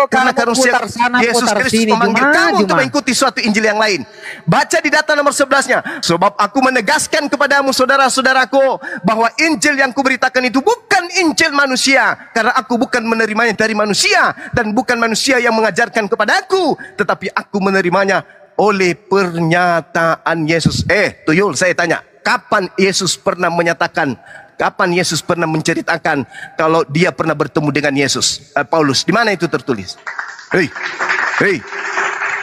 karena kamu karunia putar sana, Yesus putar Kristus sini, memanggil Juma, kamu untuk Juma. mengikuti suatu Injil yang lain. Baca di data nomor 11-nya. Sebab aku menegaskan kepadamu saudara-saudaraku bahwa Injil yang kuberitakan itu bukan Injil manusia, karena aku bukan menerimanya dari manusia dan bukan manusia yang mengajarkan kepadaku, tetapi aku menerimanya oleh pernyataan Yesus. Tuyul, saya tanya, kapan Yesus pernah menyatakan, kapan Yesus pernah menceritakan kalau dia pernah bertemu dengan Yesus? Paulus, di mana itu tertulis? Hei,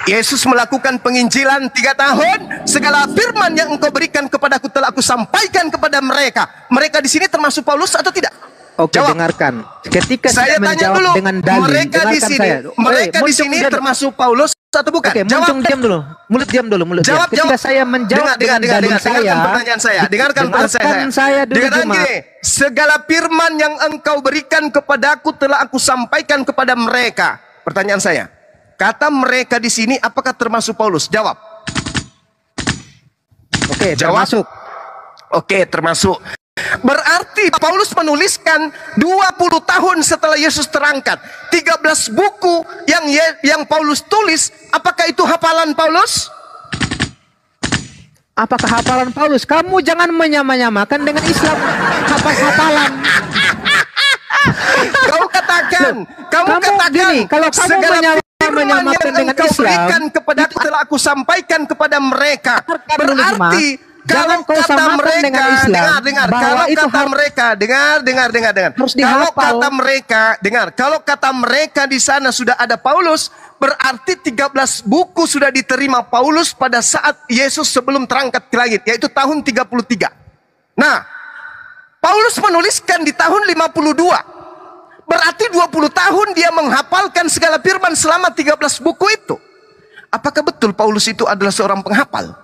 Yesus melakukan penginjilan 3 tahun. Segala firman yang engkau berikan kepadaku telah aku sampaikan kepada mereka. Mereka di sini termasuk Paulus atau tidak? Oke, Jawab. dengarkan. Ketika Saya tanya menjawab dulu, dengan dalil, mereka di dengarkan sini, saya. mereka di sini termasuk Paulus atau bukan? Oke, Jawab. muncung diam dulu. Mulut diam dulu, mulut diam. Jawab, Ketika jawab. saya menjawab dengan dalil dengarkan saya, pertanyaan saya. Dengarkan pertanyaan saya dulu, Dengarkan Juma. gini, segala firman yang engkau berikan kepadaku telah aku sampaikan kepada mereka. Pertanyaan saya, kata mereka di sini apakah termasuk Paulus? Jawab. Oke, Jawab. termasuk. Oke, termasuk. Berarti Paulus menuliskan 20 tahun setelah Yesus terangkat. 13 buku yang Paulus tulis, apakah itu hafalan Paulus? Apakah hafalan Paulus? Kamu jangan menyamakan dengan Islam hafalan. Kamu katakan gini, kalau kamu segala firman menyamakan yang dengan engkau Islam, berikan kepadaku telah aku sampaikan kepada mereka. Berarti kalau jangan kau kata samakan mereka, dengan Islam, dengar, bahwa kalau itu kata mereka, dengar. harus Kalau dihafal. kata mereka, dengar, kalau kata mereka di sana sudah ada Paulus, berarti 13 buku sudah diterima Paulus pada saat Yesus sebelum terangkat ke langit, yaitu tahun 33. Nah, Paulus menuliskan di tahun 52. Berarti 20 tahun dia menghafalkan segala firman selama 13 buku itu. Apakah betul Paulus itu adalah seorang penghafal?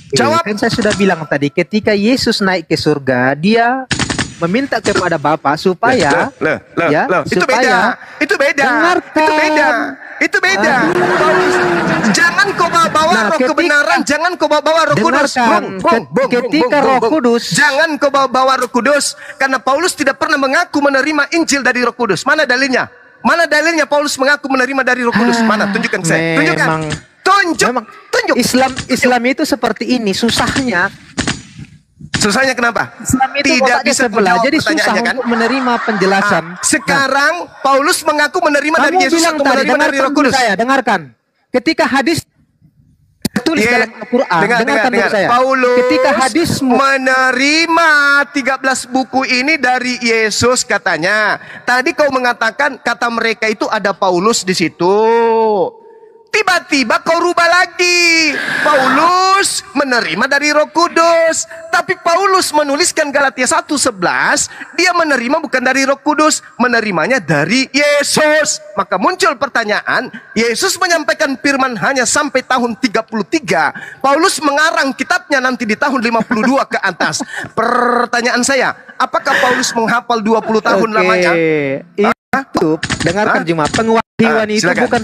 Jawab. Kan saya sudah bilang tadi, ketika Yesus naik ke surga, dia meminta kepada Bapa supaya Itu beda. Dengarkan. Itu beda. Jangan kau bawa roh kebenaran, jangan kau bawa roh kudus. Ketika Roh Kudus, Jangan kau bawa roh kudus, karena Paulus tidak pernah mengaku menerima Injil dari roh kudus. Mana dalilnya? Mana dalilnya Paulus mengaku menerima dari roh kudus? Mana? Tunjukkan saya. Tunjukkan. Tunjuk. Islam itu seperti ini susahnya. Susahnya kenapa? Islam itu Tidak otaknya bisa sebelah, menjawab jadi susah pertanyaannya, kan? untuk menerima penjelasan. Sekarang Paulus mengaku menerima dari Kamu Yesus bilang atau tadi, menerima dari dengarkan Roh Kudus? saya, dengarkan. Ketika hadis tulis dalam Al-Quran, dengarkan dulu saya. Paulus Ketika hadismu menerima 13 buku ini dari Yesus katanya. Tadi kau mengatakan kata mereka itu ada Paulus di situ. Tiba-tiba kau rubah lagi. Paulus menerima dari Roh Kudus. Tapi Paulus menuliskan Galatia 1:11, dia menerima bukan dari Roh Kudus, menerimanya dari Yesus. Maka muncul pertanyaan, Yesus menyampaikan firman hanya sampai tahun 33. Paulus mengarang kitabnya nanti di tahun 52 ke atas. Pertanyaan saya, apakah Paulus menghafal 20 tahun lamanya? Itu dengarkan cuma pengwahyuan itu silakan. bukan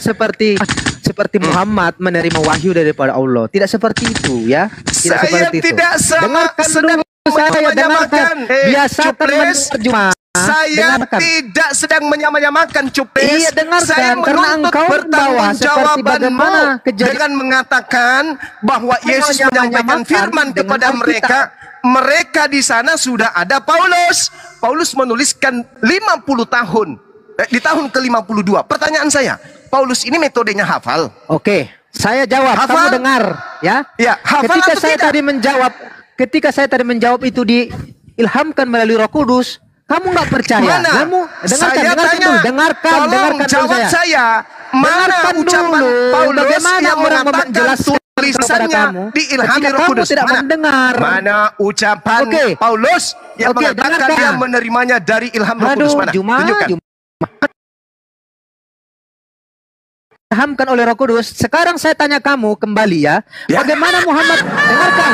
seperti Muhammad menerima wahyu daripada Allah. Tidak seperti itu ya. Tidak Saya seperti itu. tidak Dengarkan sedang dulu saya menyamakan. dengarkan. Biasakan Cuples, menerjemah. saya Dengarkan. tidak sedang menyamakan Cuples. Iya, dengarkan. Saya Karena menuntut engkau membawa seperti bagaimana kejadian dengan mengatakan bahwa Yesus menyampaikan firman kepada dengan mereka. Mereka di sana sudah ada Paulus. Paulus menuliskan 50 tahun. Di tahun ke-52. Pertanyaan saya, Paulus ini metodenya hafal? Oke, saya jawab. Hafal? Kamu dengar, ya? Ya, hafal Ketika atau saya tidak? ketika saya tadi menjawab itu diilhamkan melalui Roh Kudus, kamu nggak percaya. Mana? Kamu dengarkan Tanya, dulu, dengarkan tolong dulu jawab saya. Mana Dengarkan ucapan dulu, Paulus bagaimana yang orang mengatakan menjelaskan kepada tulisannya kamu diilhami ketika Roh kamu Kudus? tidak mendengar. Mana ucapan Oke. Paulus yang Oke, mengatakan dengarkan. dia menerimanya dari ilham Roh Kudus? Mana? Tunjukkan. Diilhamkan oleh Roh Kudus. Sekarang saya tanya kamu kembali ya. Bagaimana Muhammad dengarkan?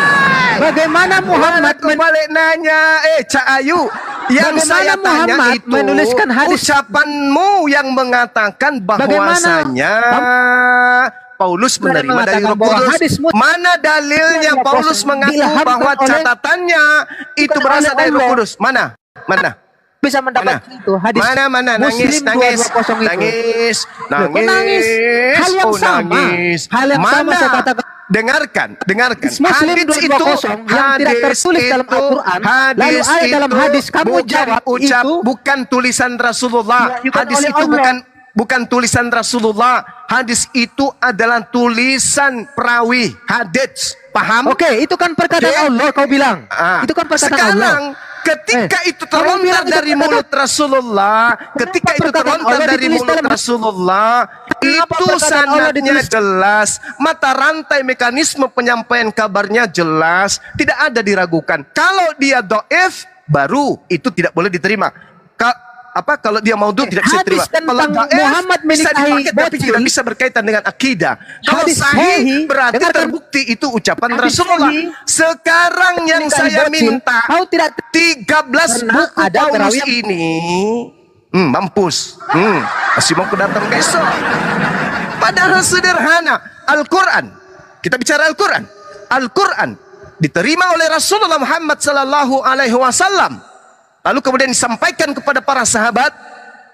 Bagaimana Muhammad Kembali nanya, Cak Ayu, yang Bagaimana saya tanya Muhammad itu menuliskan hadis? ucapanmu yang mengatakan bahwasanya Paulus menerima dari Roh mengatakan bahwa Kudus. hadis Muslim Mana dalilnya yang Paulus kosong mengaku diilhamkan bahwa oleh- catatannya itu bukan berasal oleh dari Roh Allah. Kudus? Mana? bisa mendapat itu hadis Mana? Muslim Nangis, 220 itu. nangis, Loh, kok nangis? Hal yang sama. nangis. Hal yang sama Mana? saya katakan. Dengarkan. Muslim 220 yang tidak tertulis dalam Al-Quran, lalu ayat dalam hadis kamu jawab itu bukan tulisan Rasulullah. Diajukan Hadis oleh itu Allah. bukan tulisan Rasulullah. Hadis itu adalah tulisan perawi hadits. Paham? Oke, itu kan perkataan Allah kau bilang. Itu kan perkataan Sekarang Allah. ketika itu kamu terlontar bilang itu dari perkataan- mulut Rasulullah, ketika itu perkataan terlontar Allah dari ditulis mulut dalam- Rasulullah, Kenapa itu perkataan Allah sanadnya ditulis? jelas, mata rantai mekanisme penyampaian kabarnya jelas, tidak ada diragukan. Kalau dia doif, baru itu tidak boleh diterima. Kalau dia maudhu tidak bisa diterima. Hadis Kalau tentang doif Muhammad bisa menikahi dipakai tapi bocil. tidak bisa berkaitan dengan akidah. Kalau Hadis sahih sahih, berarti dengarkan. terbukti itu ucapan Hadis Rasulullah. sahih, Sekarang yang menikahi saya bocil, minta, kau tidak 13 Karena buku ada Paulus perawi yang- ini mampus. Masih mau datang besok. Padahal sederhana. Al-Quran. Kita bicara Al-Quran. Al-Quran diterima oleh Rasulullah Muhammad sallallahu alaihi wasallam. Lalu kemudian disampaikan kepada para sahabat,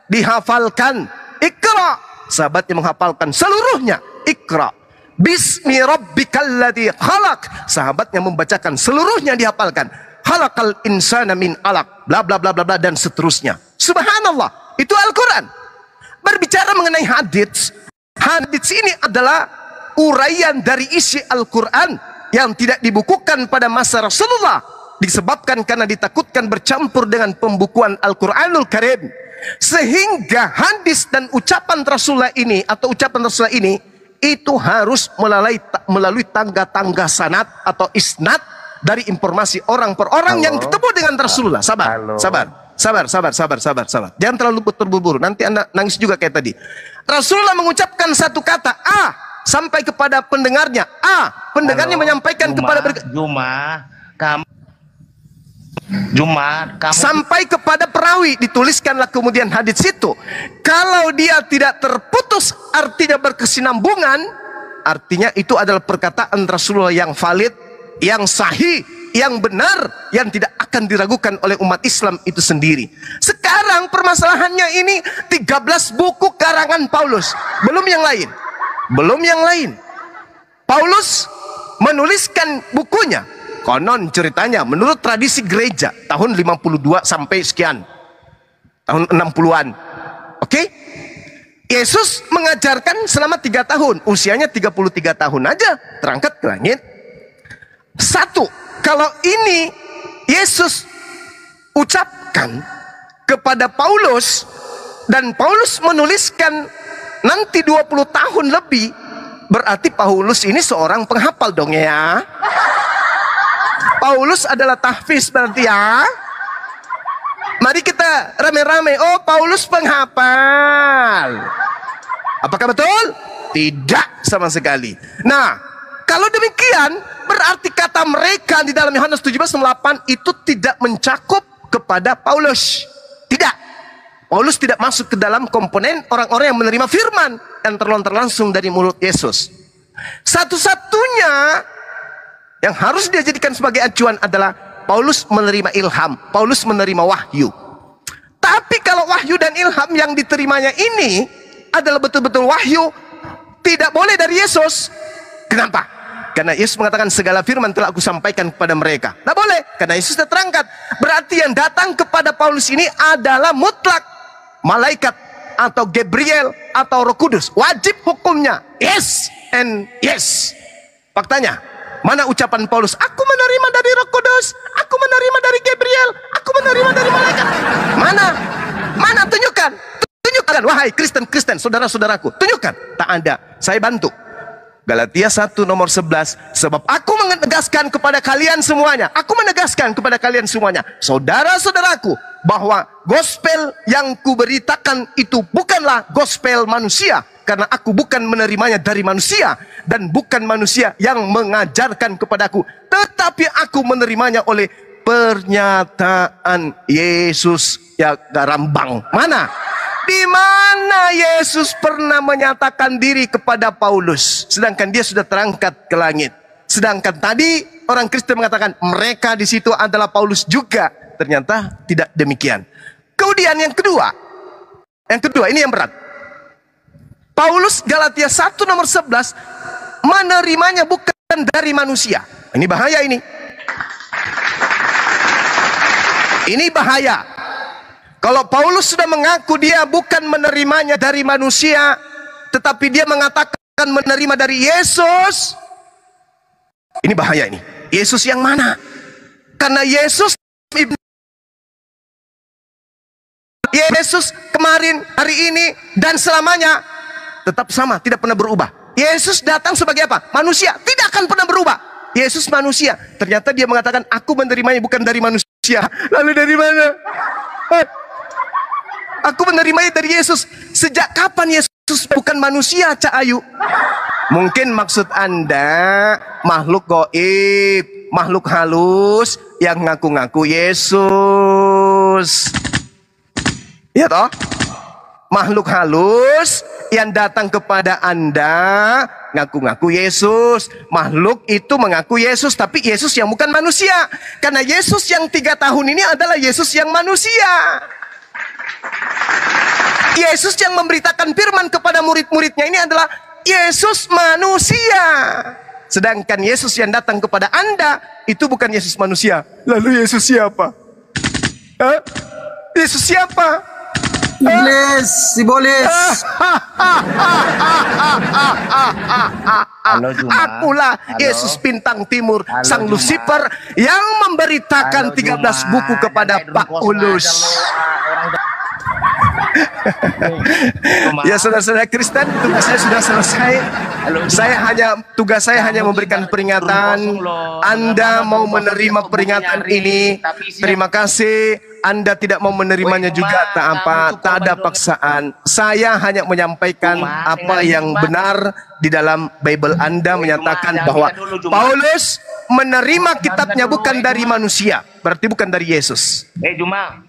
dihafalkan. Iqra. Sahabatnya menghafalkan seluruhnya. Iqra. Bismi rabbikal ladzi khalaq. Sahabatnya membacakan seluruhnya, dihafalkan. Khalaqal insana min alaq. Bla bla bla bla bla dan seterusnya. Subhanallah. Itu Al-Quran. Berbicara mengenai hadits. Hadits ini adalah uraian dari isi Al-Quran yang tidak dibukukan pada masa Rasulullah. Disebabkan karena ditakutkan bercampur dengan pembukuan Al-Quranul Karim. Sehingga hadis dan ucapan Rasulullah ini atau ucapan Rasulullah ini itu harus melalui tangga-tangga sanad atau isnad dari informasi orang per orang yang ketemu dengan Rasulullah. Sabar. Jangan terlalu terburu-buru. Nanti Anda nangis juga kayak tadi. Rasulullah mengucapkan satu kata A sampai kepada pendengarnya. Pendengarnya menyampaikan kepada sampai kepada perawi, dituliskanlah kemudian hadis itu. Kalau dia tidak terputus, artinya berkesinambungan, artinya itu adalah perkataan Rasulullah yang valid, yang sahih, yang benar, yang tidak akan diragukan oleh umat Islam itu sendiri. Sekarang permasalahannya ini 13 buku karangan Paulus, belum yang lain. Paulus menuliskan bukunya. Konon ceritanya menurut tradisi gereja tahun 52 sampai sekian. Tahun 60-an. Oke? Yesus mengajarkan selama 3 tahun. Usianya 33 tahun aja terangkat ke langit. Satu, kalau ini Yesus ucapkan kepada Paulus dan Paulus menuliskan nanti 20 tahun lebih, Berarti Paulus ini seorang penghafal dong ya. Paulus adalah tahfiz berarti ya. Mari kita rame-rame. Oh, Paulus penghafal. Apakah betul? Tidak sama sekali. Nah, kalau demikian berarti kata mereka di dalam Yohanes 17:8 itu tidak mencakup kepada Paulus. Tidak. Paulus tidak masuk ke dalam komponen orang-orang yang menerima firman yang terlontar langsung dari mulut Yesus. Satu-satunya yang harus dia jadikan sebagai acuan adalah Paulus menerima ilham, Paulus menerima wahyu. Tapi kalau wahyu dan ilham yang diterimanya ini adalah betul-betul wahyu, tidak boleh dari Yesus. Kenapa? Karena Yesus mengatakan segala firman telah aku sampaikan kepada mereka. Tidak boleh, karena Yesus sudah terangkat. Berarti yang datang kepada Paulus ini adalah mutlak malaikat atau Gabriel atau Roh Kudus. Wajib hukumnya yes and yes. Faktanya, mana ucapan Paulus? Aku menerima dari Roh Kudus, aku menerima dari Gabriel, aku menerima dari malaikat. Mana? Mana? Tunjukkan. Tunjukkan, wahai Kristen, saudara-saudaraku. Tunjukkan. Tak ada. Saya bantu. Galatia 1:11. Sebab aku menegaskan kepada kalian semuanya. Aku menegaskan kepada kalian semuanya, saudara-saudaraku, bahwa gospel yang kuberitakan itu bukanlah gospel manusia. Karena aku bukan menerimanya dari manusia. Dan bukan manusia yang mengajarkan kepadaku. Tetapi aku menerimanya oleh pernyataan Yesus yang rambang. Mana? Di mana Yesus pernah menyatakan diri kepada Paulus, sedangkan dia sudah terangkat ke langit. Sedangkan tadi orang Kristen mengatakan mereka di situ adalah Paulus juga. Ternyata tidak demikian. Kemudian yang kedua ini yang berat. Paulus Galatia 1:11 menerimanya bukan dari manusia. Ini bahaya ini. Ini bahaya. Kalau Paulus sudah mengaku dia bukan menerimanya dari manusia, tetapi dia mengatakan menerima dari Yesus, ini bahaya ini. Yesus yang mana? Karena Yesus kemarin, hari ini, dan selamanya tetap sama, tidak pernah berubah. Yesus datang sebagai apa? Manusia, tidak akan pernah berubah. Yesus manusia. Ternyata dia mengatakan aku menerimanya bukan dari manusia. Lalu dari mana? Aku menerimanya dari Yesus. Sejak kapan Yesus bukan manusia, Cak Ayu? Mungkin maksud Anda makhluk gaib, makhluk halus yang ngaku-ngaku Yesus. Iya toh? Makhluk halus yang datang kepada Anda ngaku-ngaku Yesus. Makhluk itu mengaku Yesus, tapi Yesus yang bukan manusia. Karena Yesus yang 3 tahun ini adalah Yesus yang manusia. Yesus yang memberitakan firman kepada murid-muridnya ini adalah Yesus manusia. Sedangkan Yesus yang datang kepada Anda itu bukan Yesus manusia. Lalu Yesus siapa? Yesus siapa? Iblis, Sibolis. Akulah Yesus bintang timur, sang Lucifer yang memberitakan 13 buku kepada Pak Paulus. Ya saudara-saudara Kristen, tugas saya sudah selesai. Tugas saya hanya memberikan peringatan. Anda mau menerima peringatan ini, terima kasih. Anda tidak mau menerimanya juga, tak ada paksaan. Saya hanya menyampaikan apa yang benar di dalam Bible. Anda menyatakan bahwa Paulus menerima kitabnya bukan dari manusia, berarti bukan dari Yesus. Juma.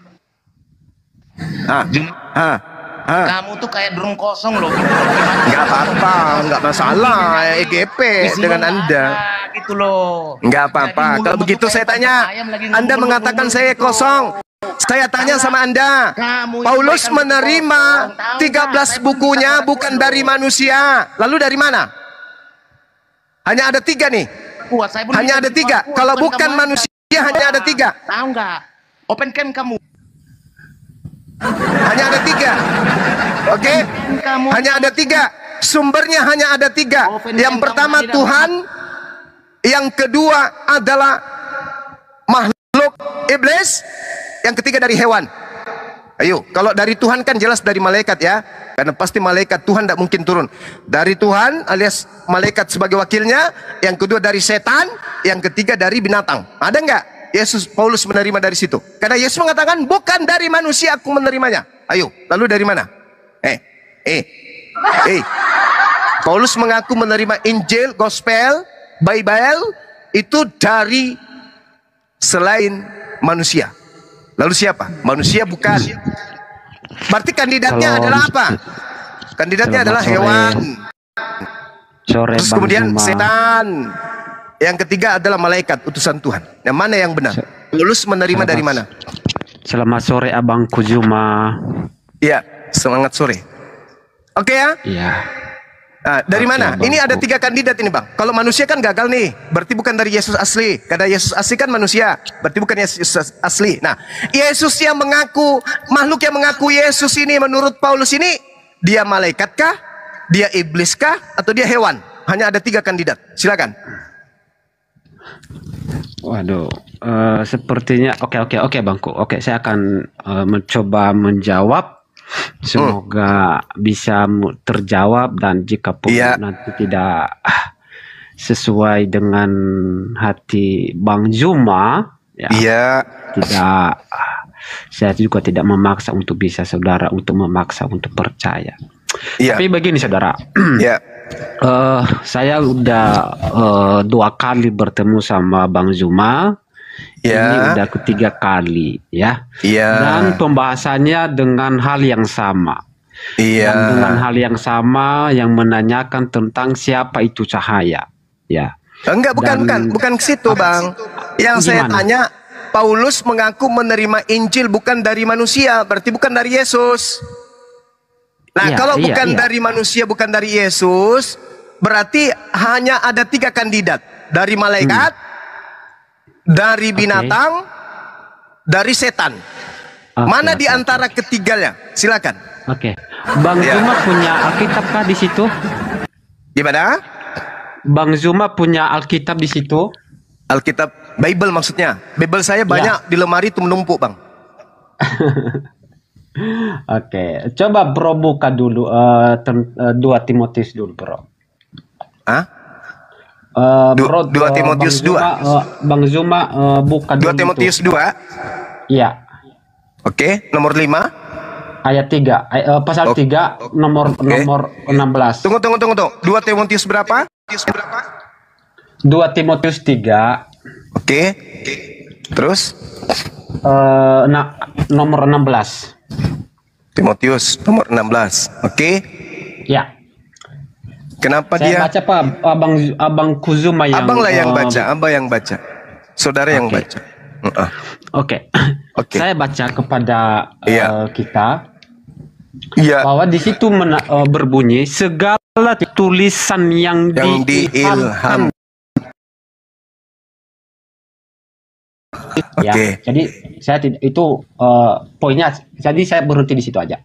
Kamu tuh kayak drum kosong loh. Nggak apa-apa, nggak masalah. EGP dengan Anda. Gitu loh. Nggak apa-apa. Kalau begitu saya tanya, Anda mengatakan saya kosong. Saya tanya sama Anda, Paulus menerima 13 bukunya bukan dari manusia. Lalu dari mana? Hanya ada 3 nih. Hanya ada 3. Kalau bukan manusia hanya ada 3. Tahu nggak? Open cam kamu. Hanya ada 3. Oke? Hanya ada 3. Sumbernya hanya ada 3. Yang pertama Tuhan. Yang kedua adalah makhluk iblis. Yang ketiga dari hewan. Ayo, kalau dari Tuhan kan jelas dari malaikat ya. Karena pasti malaikat, Tuhan tidak mungkin turun. Dari Tuhan alias malaikat sebagai wakilnya. Yang kedua dari setan. Yang ketiga dari binatang. Ada nggak Yesus Paulus menerima dari situ? Karena Yesus mengatakan bukan dari manusia aku menerimanya. Ayo, lalu dari mana? Paulus mengaku menerima Injil, Gospel, Bible itu dari selain manusia. Lalu siapa? Manusia bukan. Berarti kandidatnya adalah apa? Kandidatnya adalah hewan. Terus kemudian setan. Yang ketiga adalah malaikat, utusan Tuhan. Yang mana yang benar? Paulus menerima dari mana? Selamat sore Abang Kuzuma. Iya, semangat sore. Oke ya? Iya. Nah, dari mana? Ini ada 3 kandidat ini bang. Kalau manusia kan gagal nih, berarti bukan dari Yesus asli. Karena Yesus asli kan manusia, berarti bukan Yesus asli. Nah, Yesus yang mengaku, makhluk yang mengaku Yesus ini menurut Paulus ini, dia malaikat kah? Dia iblis kah? Atau dia hewan? Hanya ada 3 kandidat. Silakan. Waduh, sepertinya oke Bangku. Oke, saya akan mencoba menjawab. Semoga bisa terjawab, dan jika pun nanti tidak sesuai dengan hati Bang Zuma, tidak, saya juga tidak memaksa untuk bisa saudara untuk memaksa untuk percaya. Tapi begini saudara, saya udah 2 kali bertemu sama Bang Zuma. Ini udah ketiga kali ya. Dan pembahasannya dengan hal yang sama. Dan dengan hal yang sama yang menanyakan tentang siapa itu cahaya. Ya. Enggak, bukan ke situ bang. Yang saya tanya, Paulus mengaku menerima Injil bukan dari manusia, berarti bukan dari Yesus. Nah, kalau bukan dari manusia, bukan dari Yesus, berarti hanya ada 3 kandidat. Dari malaikat, dari binatang, dari setan. Mana di antara ketiganya? Silakan. Bang Zuma punya Alkitab kah di situ? Gimana? Bang Zuma punya Alkitab di situ? Alkitab, Bible maksudnya. Bible saya banyak di lemari itu menumpuk bang. Coba bro buka dulu 2 Timotius dulu bro. Bro, 2 Timotius 2. Bang Zuma buka 2 Timotius 2. Iya. Oke, nomor 5. Ayat 3, pasal 3 nomor 16. Tunggu. 2 Timotius berapa? 2 Timotius 3. Oke. Terus nomor 16. Timotius nomor 16. Oke. Ya. Kenapa saya dia? Baca Pak, Abang Kuzuma yang. Abang lah yang baca, Abang yang baca. Saudara yang baca. Saya baca kepada kita. Bahwa di situ berbunyi segala tulisan yang diilham. Jadi saya itu poinnya. Jadi saya berhenti di situ aja.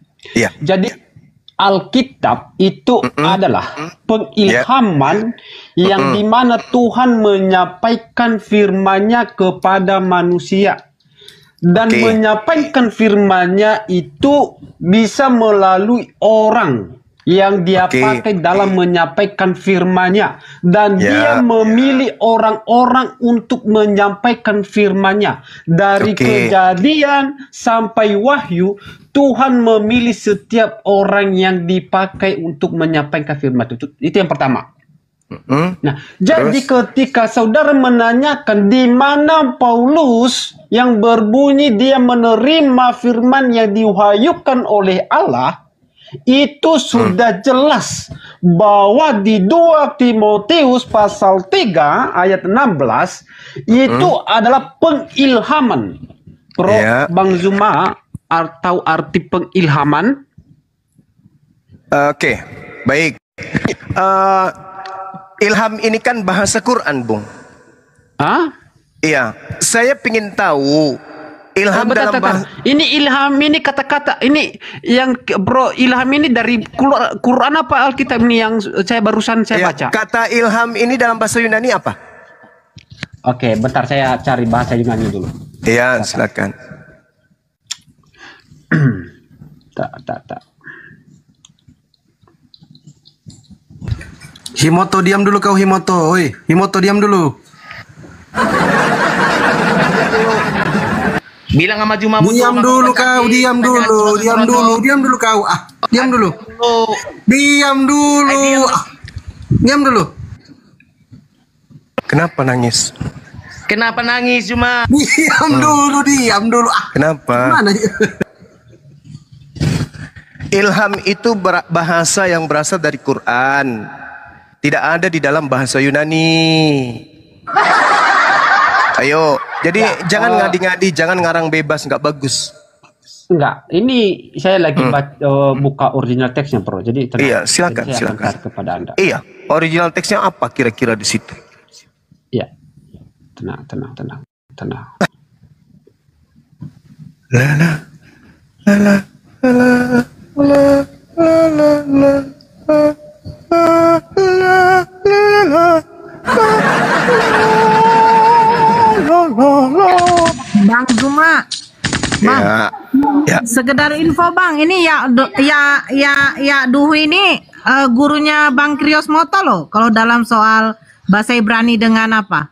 Jadi Alkitab itu adalah pengilhaman yang dimana Tuhan menyampaikan firman-Nya kepada manusia. Dan menyampaikan firman-Nya itu bisa melalui orang yang dia pakai dalam menyampaikan firman-Nya. Dan dia memilih orang-orang untuk menyampaikan firman-Nya. Dari Kejadian sampai Wahyu, Tuhan memilih setiap orang yang dipakai untuk menyampaikan firman itu. Itu yang pertama. Nah, jadi ketika saudara menanyakan di mana Paulus yang berbunyi dia menerima firman yang diwahyukan oleh Allah, itu sudah jelas bahwa di 2 Timotius pasal 3 ayat 16 itu adalah pengilhaman. Bang Zuma, atau arti pengilhaman? Baik. Ilham ini kan bahasa Quran, Bung. Iya, saya ingin tahu ilham dalam bahasa. Ini ilham ini kata-kata ini yang bro, ilham ini dari Quran apa Alkitab ini yang saya barusan baca? Kata ilham ini dalam bahasa Yunani apa? Bentar saya cari bahasa Yunani dulu. Iya, silakan. Tak. Himoto diam dulu kau Himoto. Oi, Himoto diam dulu. Bilang sama Juma Diam dulu kau, diam dulu kau. Ah, diam dulu. Diam dulu. Ah, diam dulu. Kenapa nangis? Kenapa nangis Juma? Diam dulu. Ah, Kenapa? mana? Ilham itu bahasa yang berasal dari Quran. Tidak ada di dalam bahasa Yunani. Ayo, jadi jangan ngadi-ngadi, jangan ngarang bebas, nggak bagus. Enggak, ini saya lagi buka original teksnya, Bro. Jadi tenang. Iya, silakan, Jadi saya akan silakan. share kepada Anda. Iya, original teksnya apa kira-kira di situ? Iya. Tenang. Bang Juma, Bang, Ya. sekedar info Bang, ini ya Duhu ini gurunya Bang Kriosmoto loh. Kalau dalam soal bahasa Ibrani dengan apa?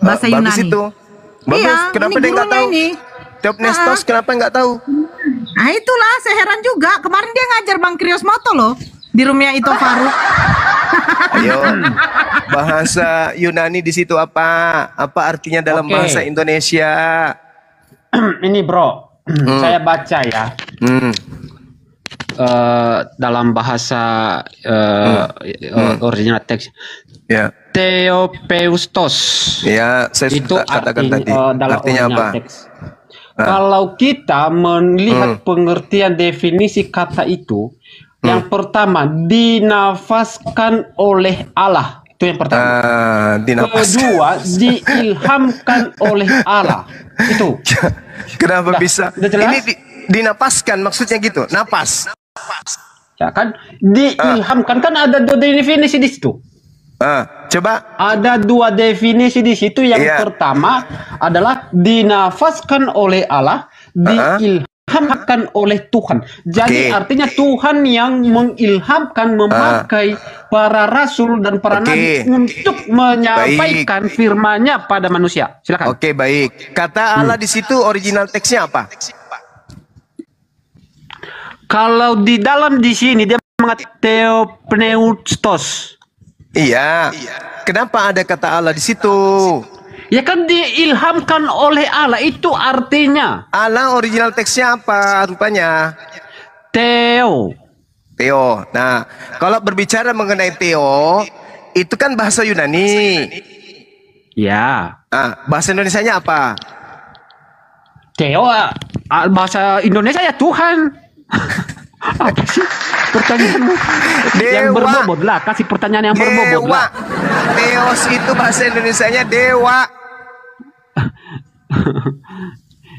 Bahasa Yunani. Bagus itu. Bagus. Iya, Kenapa ini dia nggak gurunya tahu? ini. Theopnestos kenapa nggak tahu? Nah itulah, saya heran juga. Kemarin dia ngajar Bang Kriosmoto loh di rumahnya Ito Faruk. Ayo, bahasa Yunani di situ apa? Apa artinya dalam bahasa Indonesia? Ini Bro, saya baca ya. Dalam bahasa original teks. Ya. Theopeustos. Ya, saya itu katakan tadi. dalam Artinya original apa? teks. Kalau kita melihat pengertian definisi kata itu, yang pertama dinafaskan oleh Allah, itu yang pertama. Kedua diilhamkan oleh Allah, itu. Kenapa bisa? Udah jelas? Ini dinapaskan maksudnya gitu, napas. Ya kan, diilhamkan kan ada dua definisi di situ. Coba. Ada dua definisi di situ. Yang pertama adalah dinafaskan oleh Allah, diilhamkan oleh Tuhan. Jadi artinya Tuhan yang mengilhamkan, memakai para rasul dan para nabi untuk menyampaikan firman-Nya pada manusia. Silakan. Oke, baik. Kata Allah di situ original teksnya apa? Kalau di dalam di sini dia mengatakan Theopneustos. Iya. Kenapa ada kata Allah di situ? Ya kan diilhamkan oleh Allah, itu artinya. Allah original teksnya apa rupanya? Theo. Nah, kalau berbicara mengenai Theo, itu kan bahasa Yunani. Ya. Bahasa Indonesianya apa? Theo, bahasa Indonesia ya Tuhan. Apa sih pertanyaanmu? Yang berbobot lah, kasih pertanyaan yang berbobot lah. Theos itu bahasa Indonesianya dewa.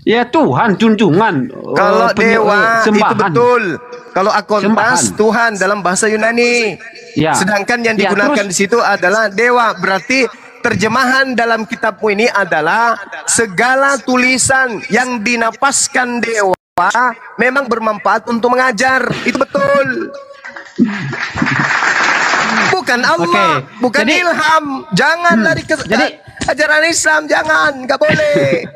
Ya Tuhan, junjungan. Kalau dewa sembahan. itu betul. Kalau akontas Tuhan dalam bahasa Yunani. Ya. Sedangkan yang digunakan di situ adalah dewa. Berarti terjemahan dalam kitabmu ini adalah segala tulisan yang dinapaskan dewa memang bermanfaat untuk mengajar. Itu betul. Bukan Allah, bukan ilham. Jangan lari ke ajaran Islam, jangan, nggak boleh.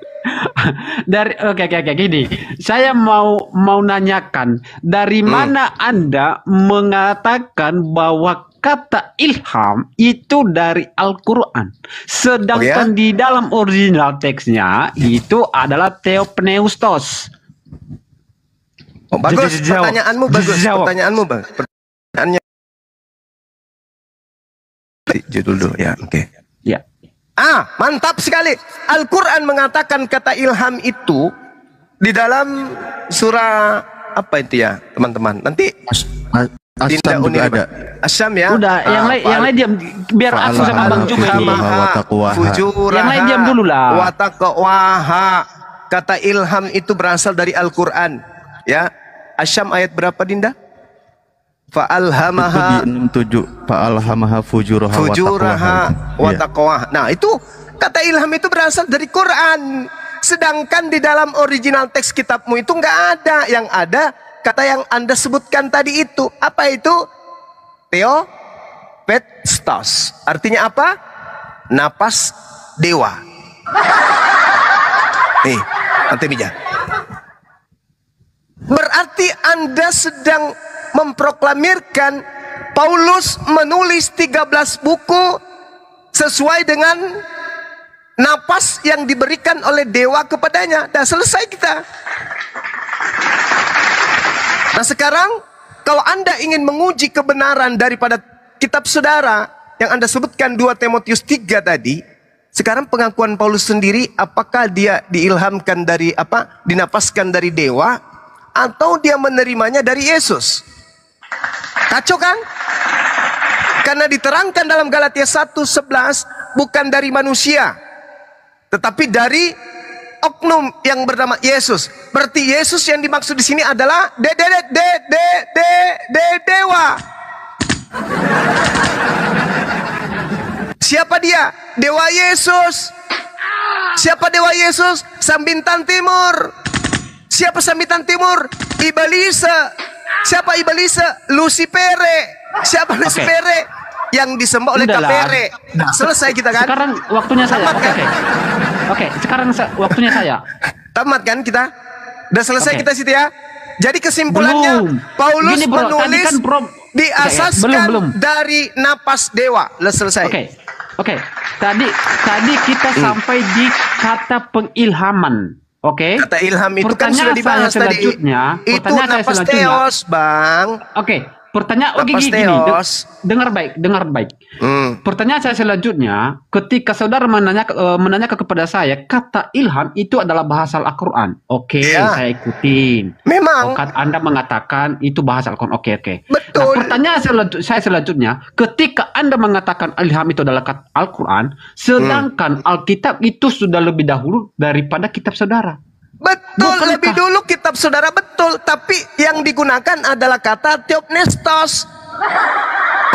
Oke, gini. Saya mau nanyakan, dari mana Anda mengatakan bahwa kata ilham itu dari Al-Quran, sedangkan di dalam original teksnya itu adalah Theopneustos. Bagus, pertanyaanmu bagus. Pertanyaanmu bagus. Pertanyaannya judul dulu ya, oke. Ya. Mantap sekali. Al-Quran mengatakan kata ilham itu di dalam surah apa itu ya, teman-teman? Nanti Asyam juga ada. Asyam ya. Udah, yang lain diam biar aku sama Bang Juma ini. Yang lain diam dulu lah. Wa taqwaha. Kata ilham itu berasal dari Al-Quran. Ya. Asyam ayat berapa, Dinda? Fa'alhamaha itu di 67. Fa'alhamaha fujuraha wa taqwaha. Nah, itu kata ilham itu berasal dari Quran. Sedangkan di dalam original teks kitabmu itu nggak ada. Yang ada kata yang Anda sebutkan tadi itu. Apa itu? Theopestos. Artinya apa? Napas dewa. Nih, nanti bija. Berarti Anda sedang memproklamirkan Paulus menulis 13 buku sesuai dengan napas yang diberikan oleh dewa kepadanya. Dan selesai kita. Nah sekarang kalau Anda ingin menguji kebenaran daripada kitab saudara yang Anda sebutkan 2 Timotius 3 tadi, sekarang pengakuan Paulus sendiri apakah dia diilhamkan dari dinapaskan dari dewa atau dia menerimanya dari Yesus? Kacau kan? Karena diterangkan dalam Galatia 1:11 bukan dari manusia, tetapi dari oknum yang bernama Yesus. Berarti Yesus yang dimaksud di sini adalah dewa. Siapa dia? Dewa Yesus. Siapa dewa Yesus? Sambitan Timur. Siapa Sambitan Timur? Ibalisa. Siapa Ibalisa? Lucifere. Siapa Lucifere? Yang disembah oleh Kapere. Nah, selesai kita kan? Sekarang waktunya saya. Tamat kan? Oke, sekarang waktunya saya. Tamat kan kita? Udah selesai kita situ ya. Jadi kesimpulannya Paulus Gini, bro, menulis tadi kan diasaskan belum. dari napas dewa. Udah selesai. Oke. Tadi kita sampai di kata pengilhaman. Oke. Kata ilham itu kan sudah dibahas tadi. Itu napas theos, Bang. Oke. Pertanyaan gini, dengar baik. Pertanyaan saya selanjutnya, ketika saudara menanyakan kepada saya, kata ilham itu adalah bahasa Al-Quran. Oke, saya ikutin. Memang. Anda mengatakan itu bahasa Al-Quran. Oke. Betul. Nah, pertanyaan saya selanjutnya, ketika Anda mengatakan ilham itu adalah kata Al-Quran, sedangkan Alkitab itu sudah lebih dahulu daripada kitab saudara. Betul, lebih dulu kitab saudara, betul. Tapi yang digunakan adalah kata Theopnestos.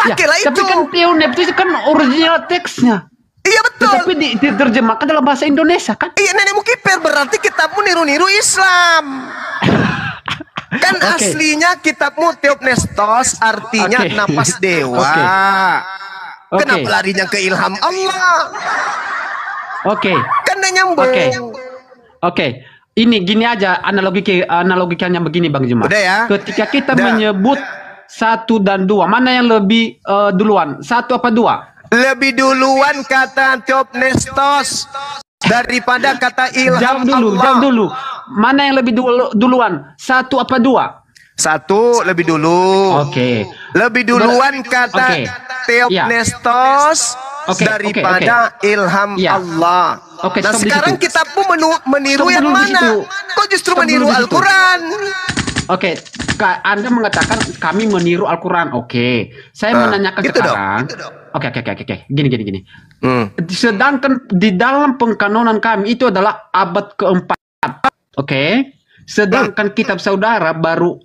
Pakailah itu. Tapi kan Theopnestos kan original teksnya. Iya betul. Tapi diterjemahkan dalam bahasa Indonesia kan? Iya, nenekmu kiper, berarti kitabmu niru-niru Islam. Kan aslinya kitabmu Theopnestos, artinya napas dewa. Kenapa larinya ke ilham Allah? Kan nyambung. Oke. Ini gini aja analogikanya begini Bang Juma. Udah ya. Ketika kita menyebut 1 dan 2, mana yang lebih duluan? 1 apa 2? Lebih duluan kata Theopnestos daripada kata ilham Allah. Jawab dulu. Mana yang lebih duluan? 1 apa 2? 1 lebih dulu. Lebih duluan kata Theopnestos daripada ilham Allah. Nah sekarang kitabmu meniru yang mana? Kok justru meniru Al-Quran? Anda mengatakan kami meniru Al-Quran. Saya menanyakan sekarang. Gini. Sedangkan di dalam pengkanonan kami itu adalah abad keempat. Sedangkan kitab saudara baru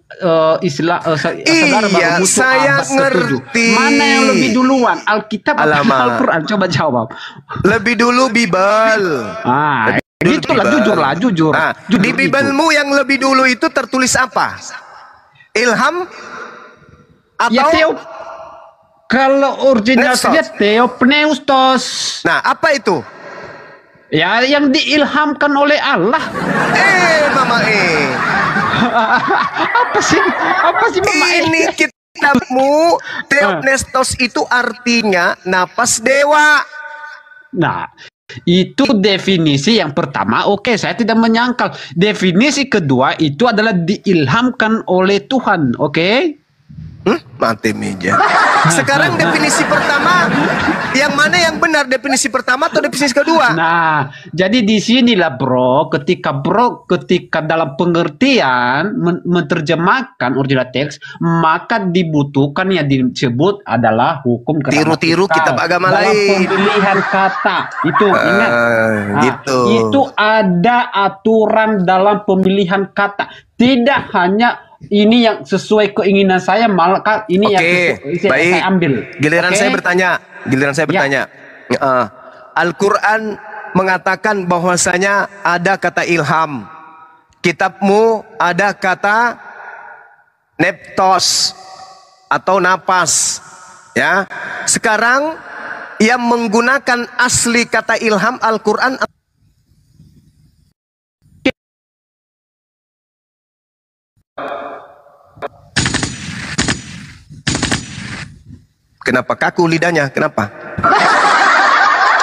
saudara baru muncul abad ke-7. Mana yang lebih duluan? Alkitab atau Al-Quran? Coba jawab. Lebih dulu Bible. Itulah jujur. Di Biblemu yang lebih dulu itu tertulis apa? Ilham atau kalau originalnya Theopneustos. Nah, apa itu? Ya, yang diilhamkan oleh Allah. Mama Apa sih Mama Ini kitabmu Theopnestos itu artinya napas dewa. Nah, itu definisi yang pertama. Saya tidak menyangkal. Definisi kedua itu adalah diilhamkan oleh Tuhan. Mati meja. Sekarang definisi pertama, yang mana yang benar, definisi pertama atau definisi kedua? Nah, jadi di sinilah ketika dalam pengertian menerjemahkan original teks, maka dibutuhkan yang disebut adalah hukum gramatikal. Tiru-tiru kitab agama dalam lain. Pemilihan kata itu ingat. Gitu. Itu ada aturan dalam pemilihan kata. Tidak hanya ini yang sesuai keinginan saya, maka ini yang saya ambil. Giliran saya bertanya. Al-Quran mengatakan bahwasanya ada kata ilham. Kitabmu ada kata neptos atau napas. Ya. Sekarang ia menggunakan asli kata ilham Al-Quran. Kenapa kaku lidahnya? Kenapa?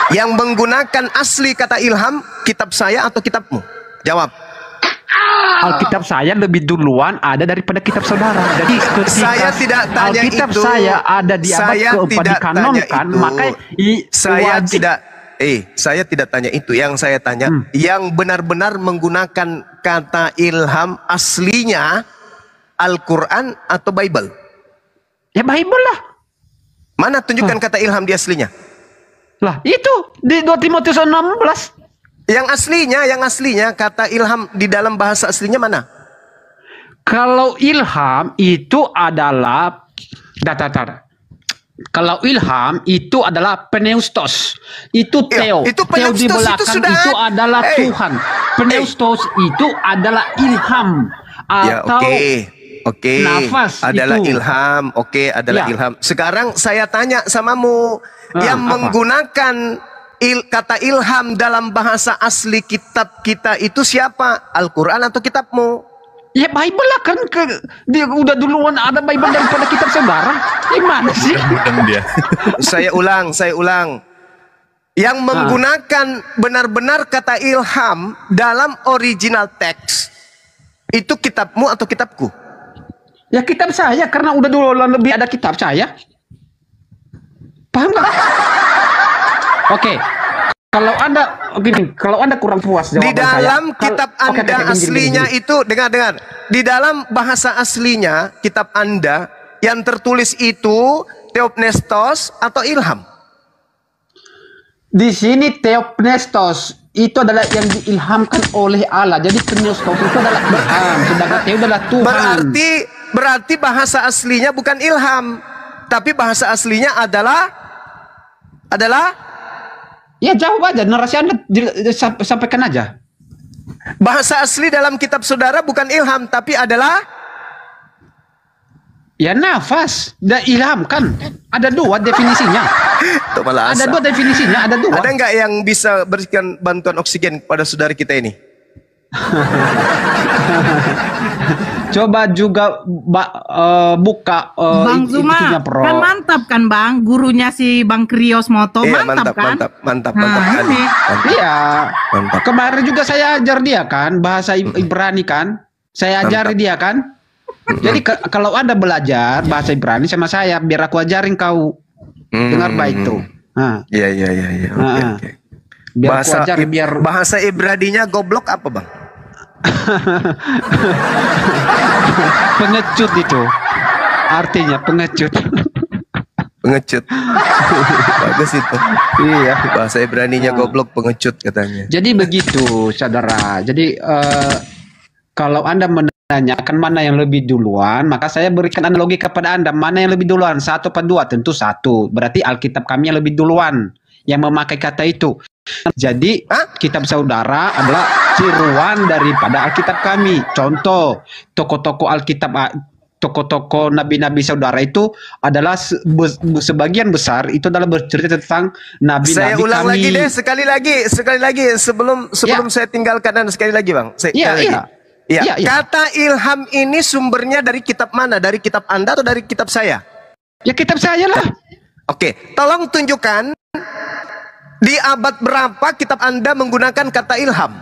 Yang menggunakan asli kata ilham, kitab saya atau kitabmu? Jawab. Alkitab saya lebih duluan ada daripada kitab saudara. Jadi ketika Saya tidak tanya Alkitab itu. saya ada di abad Saya keempat tidak dikanonkan, tanya itu. maka saya tidak tanya itu. Yang saya tanya, yang benar-benar menggunakan kata ilham aslinya Al-Quran atau Bible? Ya Bible lah. Mana tunjukkan kata ilham di aslinya? Lah itu di 2 Timotius 16. Yang aslinya kata ilham di dalam bahasa aslinya mana? Kalau ilham itu adalah kalau ilham itu adalah pneustos. Itu Theo. Itu Theo di pneustos belakang itu sudah itu adalah Tuhan. Pneustos itu adalah ilham Ya, atau Oke, nafas adalah itu. ilham. Oke, adalah Ya. ilham. Sekarang saya tanya samamu, yang apa? menggunakan kata ilham dalam bahasa asli kitab kita itu siapa? Al-Quran atau kitabmu? Ya Bible lah kan dia udah duluan ada Bible daripada kitab saudara. Gimana sih? Saya ulang. Yang menggunakan benar-benar kata ilham dalam original teks itu kitabmu atau kitabku? Ya kitab saya karena udah duluan lebih ada kitab saya. Paham nggak? Oke. Kalau anda kurang puas jawaban Di dalam saya, kitab Anda aslinya itu, dengar. Di dalam bahasa aslinya kitab Anda yang tertulis itu Theopnestos atau ilham? di sini Theopnestos itu adalah yang diilhamkan oleh Allah. Jadi Pneustos itu adalah Tuhan, sedangkan Theo adalah Tuhan. Berarti bahasa aslinya bukan ilham, tapi bahasa aslinya adalah ya jawab aja, narasi Anda sampaikan aja. bahasa asli dalam kitab saudara bukan ilham, tapi adalah ya nafas dan ilham kan ada 2 definisinya. Ada 2 definisinya, ada 2. Ada nggak yang bisa berikan bantuan oksigen kepada saudara kita ini? Coba juga buka Bang Zuma itunya, Pro. kan mantap kan Bang, gurunya si Bang Krios Moto, Iya, mantap kan? mantap Nah, sekali. ini. Iya. Mantap. Kemarin juga saya ajar dia kan bahasa Ibrani kan. Saya ajari dia kan. Jadi kalau Anda belajar bahasa Ibrani sama saya, biar aku ajarin kau. Dengar baik tuh. Nah. Iya. Oke. Biar aku ajarin biar bahasa Ibraninya goblok apa, Bang? pengecut itu. Artinya pengecut. Pengecut. Bagus itu. Iya. Bahasa Ibraninya goblok, pengecut katanya. Jadi begitu, saudara. Jadi kalau Anda menanyakan mana yang lebih duluan, maka saya berikan analogi kepada Anda. Mana yang lebih duluan? 1 atau 2? Tentu 1. Berarti Alkitab kami yang lebih duluan yang memakai kata itu. Jadi kitab saudara adalah tiruan daripada Alkitab kami. Contoh, toko-toko Alkitab, toko-toko nabi-nabi saudara itu adalah sebagian besar itu adalah bercerita tentang nabi-nabi kami. Saya ulang lagi deh, sekali lagi sebelum saya tinggalkan Anda sekali lagi, Bang. Iya. Kata ilham ini sumbernya dari kitab mana? Dari kitab Anda atau dari kitab saya? Ya kitab saya lah. Oke, tolong tunjukkan di abad berapa kitab Anda menggunakan kata ilham?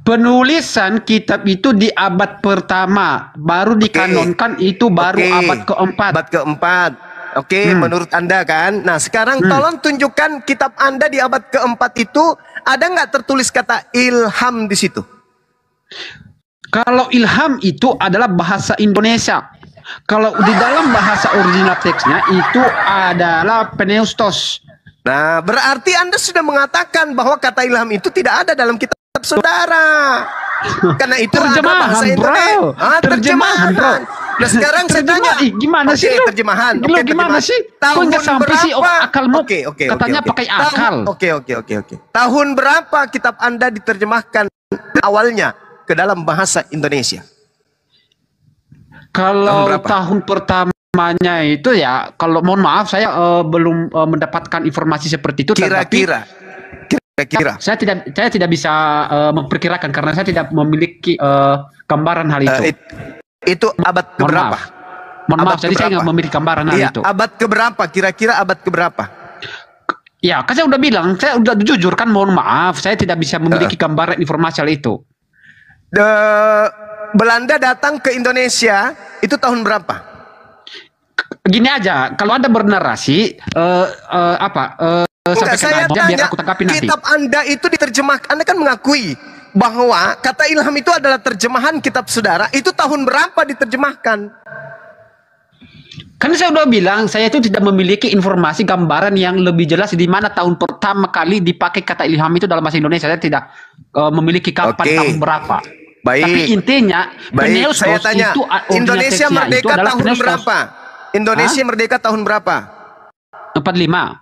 Penulisan kitab itu di abad pertama, baru dikanonkan itu baru abad keempat. Abad keempat. Oke, menurut Anda kan. Nah, sekarang tolong tunjukkan kitab Anda di abad keempat itu ada nggak tertulis kata ilham di situ? Kalau ilham itu adalah bahasa Indonesia. Kalau di dalam bahasa original teksnya itu adalah pneustos. Nah, berarti Anda sudah mengatakan bahwa kata ilham itu tidak ada dalam kitab saudara. Karena itu ada Terjemahan, bahasa bro. Indonesia. Terjemahan, bro. Nah sekarang saya tanya, Gimana sih lu? terjemahan. Lu gimana sih? Kok nggak sampai sih akalmu? Katanya pakai akal. Oke. Tahun berapa kitab Anda diterjemahkan awalnya ke dalam bahasa Indonesia? Kalau tahun pertamanya itu ya, kalau mohon maaf saya belum mendapatkan informasi seperti itu. Kira-kira. Saya tidak bisa memperkirakan karena saya tidak memiliki gambaran hal itu. Itu abad keberapa? Mohon maaf, jadi saya nggak memiliki gambaran hal itu. Abad keberapa? Kira-kira abad keberapa? Ya, kan saya udah bilang, saya udah jujur kan, mohon maaf, saya tidak bisa memiliki gambaran informasi hal itu. Belanda datang ke Indonesia itu tahun berapa? Gini aja, kalau Anda bernarasi Enggak, saya biar tanya, aku tanggapi nanti. kitab Anda itu diterjemahkan, Anda kan mengakui bahwa kata ilham itu adalah terjemahan kitab saudara, itu tahun berapa diterjemahkan? Kan saya udah bilang, saya itu tidak memiliki informasi gambaran yang lebih jelas di mana tahun pertama kali dipakai kata ilham itu dalam bahasa Indonesia. Saya tidak memiliki kapan tahun berapa. Baik. Tapi intinya, Saya tanya, itu Indonesia merdeka tahun Peneustos. berapa? Indonesia merdeka tahun berapa? 45.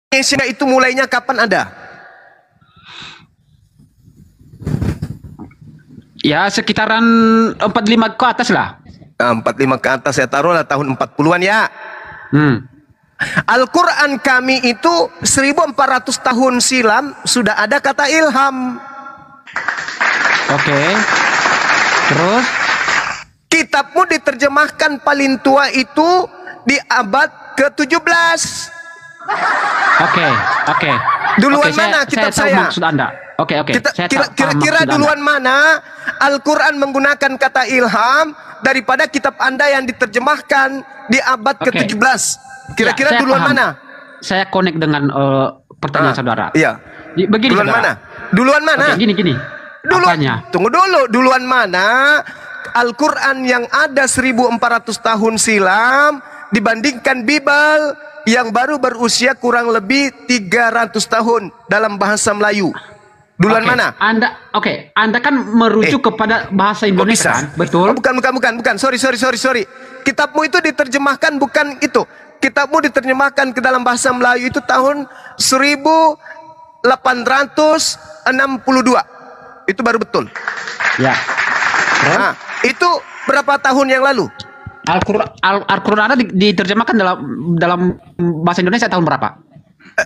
Indonesia itu mulainya kapan ada? Ya sekitaran 45 ke atas lah. 45 ke atas, saya taruhlah tahun 40-an ya. Al-Quran kami itu 1400 tahun silam sudah ada kata ilham. Oke. Terus? Kitabmu diterjemahkan paling tua itu di abad ke-17. Oke. Duluan Oke, mana kitab saya tahu saya? maksud Anda. Oke. Kira-kira duluan mana Al-Quran menggunakan kata ilham daripada kitab Anda yang diterjemahkan di abad ke-17? Kira-kira Ya, duluan paham. mana? Saya connect dengan pertanyaan saudara. Iya. Begini, Duluan saudara. mana? Duluan mana? Oke, gini. Apanya? Tunggu dulu. Duluan mana Al-Quran yang ada 1400 tahun silam dibandingkan Bible yang baru berusia kurang lebih 300 tahun dalam bahasa Melayu. Duluan mana? Anda kan merujuk kepada bahasa Indonesia kan? Betul? Bukan. Sorry. Kitabmu itu diterjemahkan bukan itu. Kitabmu diterjemahkan ke dalam bahasa Melayu itu tahun 1862. Itu baru betul. Ya. Nah, itu berapa tahun yang lalu? Al-Quran Anda diterjemahkan dalam bahasa Indonesia tahun berapa?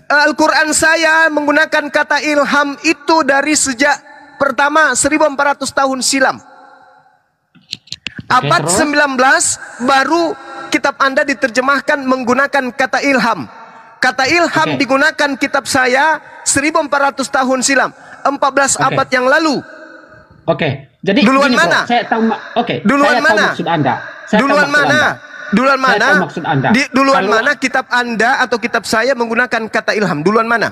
Al-Quran saya menggunakan kata ilham itu dari sejak pertama 1400 tahun silam. Abad 19 baru kitab Anda diterjemahkan menggunakan kata ilham. Kata ilham digunakan kitab saya 1400 tahun silam, 14 abad yang lalu. Jadi duluan gini, mana? Bro, saya tahu duluan saya tahu mana? maksud Anda. Duluan mana? Duluan mana? Duluan Kalau- mana kitab Anda atau kitab saya menggunakan kata ilham? Duluan mana?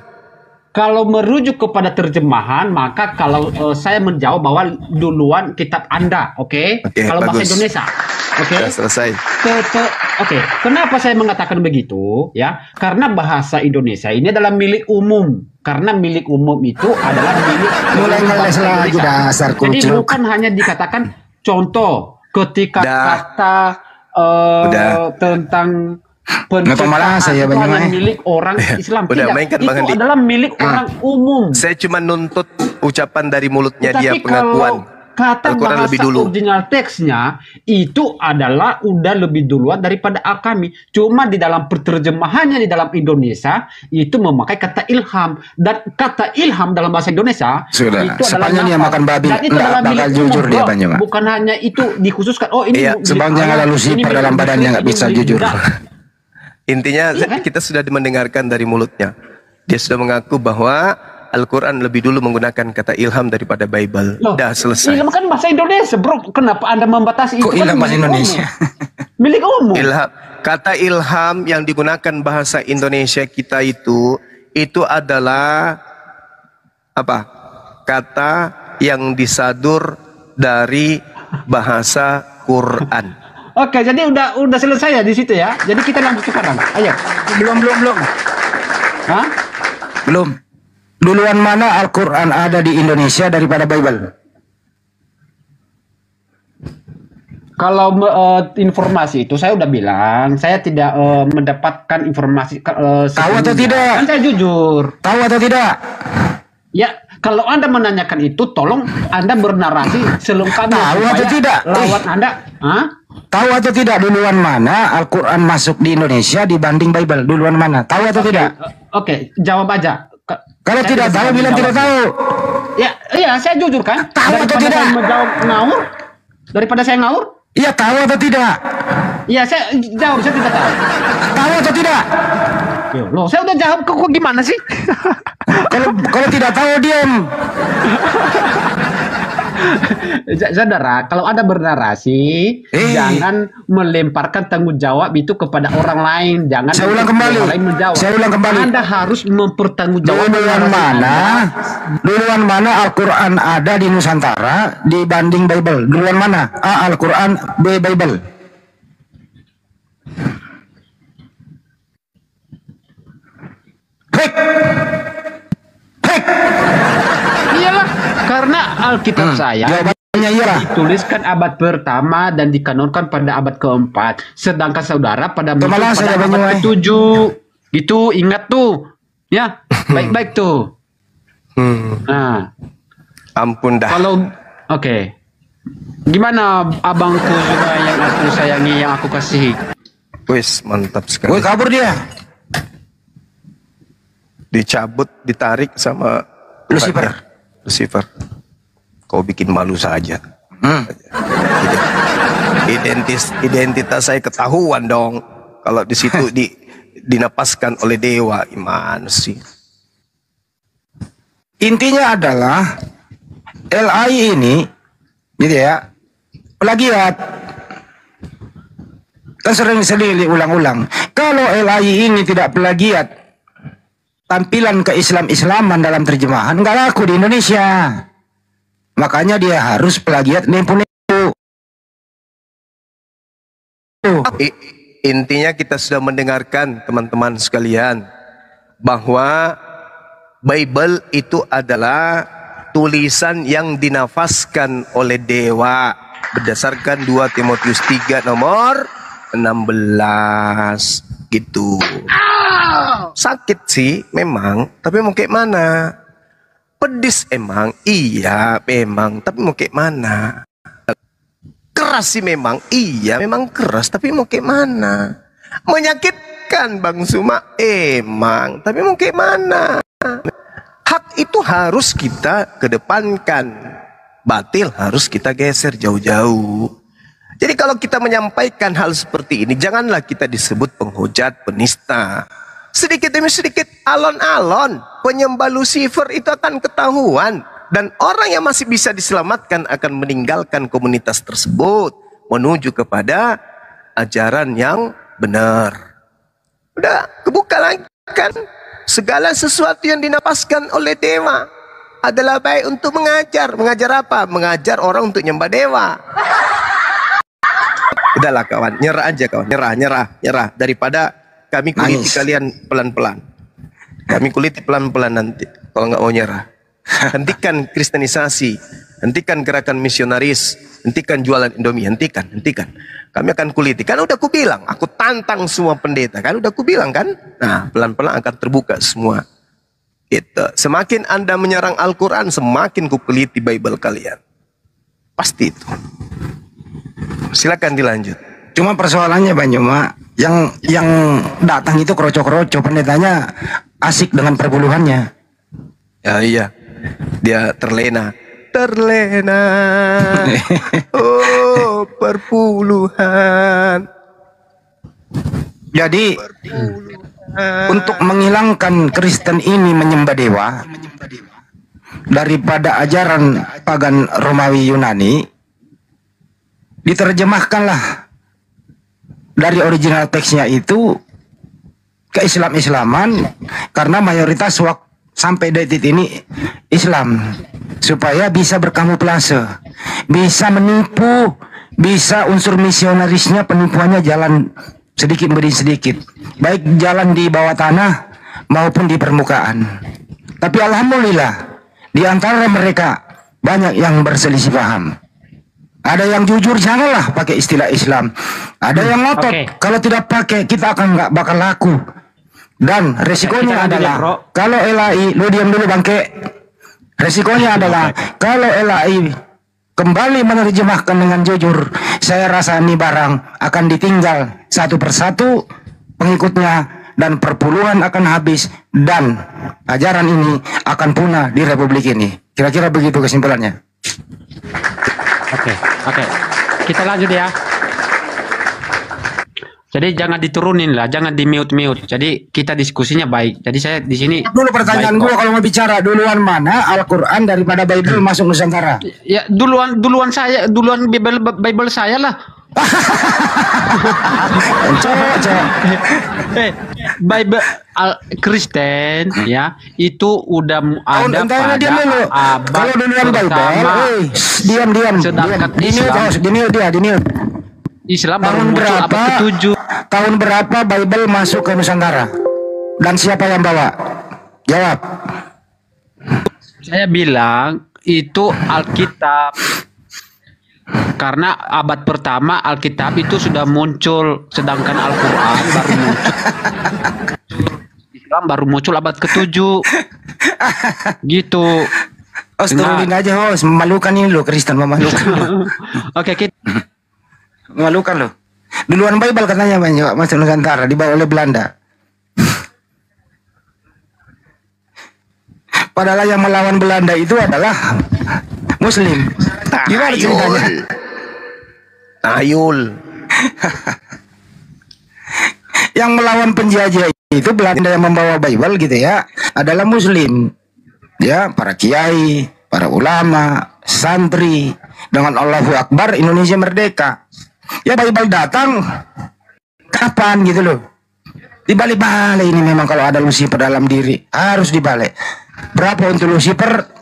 Kalau merujuk kepada terjemahan, maka kalau saya menjawab bahwa duluan kitab Anda, oke? Kalau bahasa bagus. Indonesia, oke? Sudah selesai. Kenapa saya mengatakan begitu? Ya, karena bahasa Indonesia ini adalah milik umum. Karena milik umum itu adalah milik Mulai ngeles lagi Indonesia. dasar Jadi kucuk. bukan hanya dikatakan contoh ketika kata tentang Kenapa malah saya itu hanya Banyumas? milik orang Islam. Udah, Tidak, mainkan itu Bang Andi. adalah milik orang umum. Saya cuma nuntut ucapan dari mulutnya Tapi dia pengakuan. kata Al-Quran bahasa lebih dulu. original teksnya itu adalah udah lebih duluan daripada Al-Kami. Cuma di dalam penerjemahannya di dalam Indonesia itu memakai kata ilham, dan kata ilham dalam bahasa Indonesia Sudah, itu adalah sepanjang dia nafas. makan babi, Dan itu nggak adalah bakal milik jujur umum, dia, bro. Banyumas. Bukan hanya itu dikhususkan. Oh ini milik sepanjang Allah, ada ini Lucifer milik dalam badannya Muslim, nggak ini bisa milik jujur. Buddha. Intinya kita sudah mendengarkan dari mulutnya. Dia sudah mengaku bahwa Al-Quran lebih dulu menggunakan kata ilham daripada Bible. Dah selesai. Ilham kan bahasa Indonesia, bro. Kenapa Anda membatasi Kok itu? ilham bahasa Indonesia? Milik umum. Kata ilham yang digunakan bahasa Indonesia kita itu adalah apa? Kata yang disadur dari bahasa Quran. Oke, jadi udah selesai ya di situ ya. Jadi kita lanjut sekarang. Ayo. Belum. Hah? Belum. Duluan mana Al-Quran ada di Indonesia daripada Bible? Kalau informasi itu saya udah bilang, saya tidak mendapatkan informasi. Tahu atau tidak? Kan saya jujur. Tahu atau tidak? Ya, kalau Anda menanyakan itu, tolong Anda bernarasi selengkapnya. Tahu atau tidak? Lawan Anda, tahu atau tidak duluan mana Al-Quran masuk di Indonesia dibanding Bible? Duluan mana? Tahu atau tidak? Oke, jawab aja. Kalau tidak tahu, bilang tidak tahu. Ya, iya, saya jujur kan. Tahu atau tidak? Saya menjawab ngawur, daripada saya ngawur. Iya, tahu atau tidak? Iya, saya jawab, saya tidak tahu. Tahu atau tidak? Yo, loh, saya udah jawab, kok gimana sih? Kalau tidak tahu diam. Saudara, kalau Anda bernarasi, jangan melemparkan tanggung jawab itu kepada orang lain. Jangan saya ulang kembali. Orang lain menjawab. Saya ulang kembali. Anda harus mempertanggungjawabkan. Duluan mana Al-Quran ada di Nusantara dibanding Bible? Duluan mana? A. Al-Quran, B. Bible. Iyalah, karena Alkitab saya dituliskan abad pertama dan dikanonkan pada abad keempat, sedangkan saudara pada abad ke-7. Itu ingat tuh, ya, baik-baik tuh. Nah, ampun dah. Kalau oke. Gimana abangku juga yang aku sayangi, yang aku kasihi? Wis, mantap sekali. Woi, kabur dia. Dicabut, ditarik sama Lucifer. Kau bikin malu saja. Identitas saya ketahuan dong. Kalau di situ dinapaskan oleh dewa, gimana sih? Intinya adalah LAI ini, gitu ya, plagiat. Kan sering diulang-ulang. Kalau LAI ini tidak plagiat, tampilan ke-Islam-Islaman dalam terjemahan nggak laku di Indonesia. Makanya dia harus plagiat nipu-nipu. Intinya kita sudah mendengarkan teman-teman sekalian bahwa Bible itu adalah tulisan yang dinafaskan oleh dewa berdasarkan 2 Timotius 3 nomor 16 gitu. Sakit sih memang, tapi mau kayak mana? Pedis emang, iya memang, tapi mau kayak mana? Keras sih memang, iya memang keras, tapi mau kayak mana? Menyakitkan Bang Suma, emang, tapi mau kayak mana? Hak itu harus kita kedepankan, batil harus kita geser jauh-jauh. Jadi kalau kita menyampaikan hal seperti ini, janganlah kita disebut penghujat, penista. Sedikit demi sedikit, alon-alon, penyembah Lucifer itu akan ketahuan. Dan orang yang masih bisa diselamatkan akan meninggalkan komunitas tersebut, menuju kepada ajaran yang benar. Udah, kebuka lagi kan? Segala sesuatu yang dinapaskan oleh dewa adalah baik untuk mengajar. Mengajar apa? Mengajar orang untuk nyembah dewa. Udahlah kawan, nyerah aja kawan, nyerah. Daripada kami kuliti kalian pelan-pelan. Kami kuliti pelan-pelan nanti, kalau nggak mau nyerah. Hentikan kristenisasi, hentikan gerakan misionaris, hentikan jualan Indomie, hentikan. Kami akan kuliti. Kan udah ku bilang, aku tantang semua pendeta. Kan udah ku bilang kan? Nah, pelan-pelan akan terbuka semua. Itu. Semakin Anda menyerang Al-Quran, semakin ku kuliti Bible kalian. Pasti itu. Silakan dilanjut. Cuma persoalannya Banyuma, yang datang itu kroco-kroco, pendetanya asik dengan perpuluhannya. Ya iya, dia terlena. Oh, perpuluhan. Jadi untuk menghilangkan Kristen ini menyembah dewa daripada ajaran pagan Romawi Yunani, diterjemahkanlah dari original teksnya itu ke Islam-Islaman, karena mayoritas sampai detik ini Islam, supaya bisa berkamuflase, bisa menipu, bisa unsur misionarisnya, penipuannya jalan sedikit demi sedikit, baik jalan di bawah tanah maupun di permukaan. Tapi alhamdulillah di antara mereka banyak yang berselisih paham. Ada yang jujur, janganlah pakai istilah Islam. Ada yang ngotot, kalau tidak pakai kita akan nggak bakal laku. Dan resikonya adalah kalau LAI, lu diam dulu bangke. Resikonya adalah kalau LAI kembali menerjemahkan dengan jujur, saya rasa ini barang akan ditinggal satu persatu pengikutnya dan perpuluhan akan habis dan ajaran ini akan punah di Republik ini. Kira-kira begitu kesimpulannya. Oke. Kita lanjut ya. Jadi jangan diturunin lah, jangan di mute. Jadi kita diskusinya baik. Jadi saya di sini. Dulu pertanyaan gua kalau mau bicara duluan mana Al-Quran daripada Bible masuk Nusantara? Ya duluan Bible saya lah. Bible Kristen ya itu udah ada pada abad pertama. Diam. Islam baru muncul abad ke-7. Tahun berapa Bible masuk ke Nusantara? Dan siapa yang bawa? Jawab. Saya bilang itu Alkitab. Karena abad pertama Alkitab itu sudah muncul, sedangkan Al-Quran baru muncul. Islam baru muncul abad ke-7. Gitu. Turunin aja host, memalukan ini lo, Kristen memalukan. Oke, kita memalukan lo. Duluan Bible katanya banyak masuk Nusantara, dibawa oleh Belanda. Padahal yang melawan Belanda itu adalah Muslim. Gimana ceritanya? Tayul. Yang melawan penjajah itu Belanda yang membawa Bible gitu ya, adalah Muslim. Ya, para kiai, para ulama, santri. Dengan Allahu Akbar Indonesia merdeka. Ya Bible datang kapan gitu loh. Dibalik-balik ini memang kalau ada Lucifer dalam diri harus dibalik. Berapa untuk Lucifer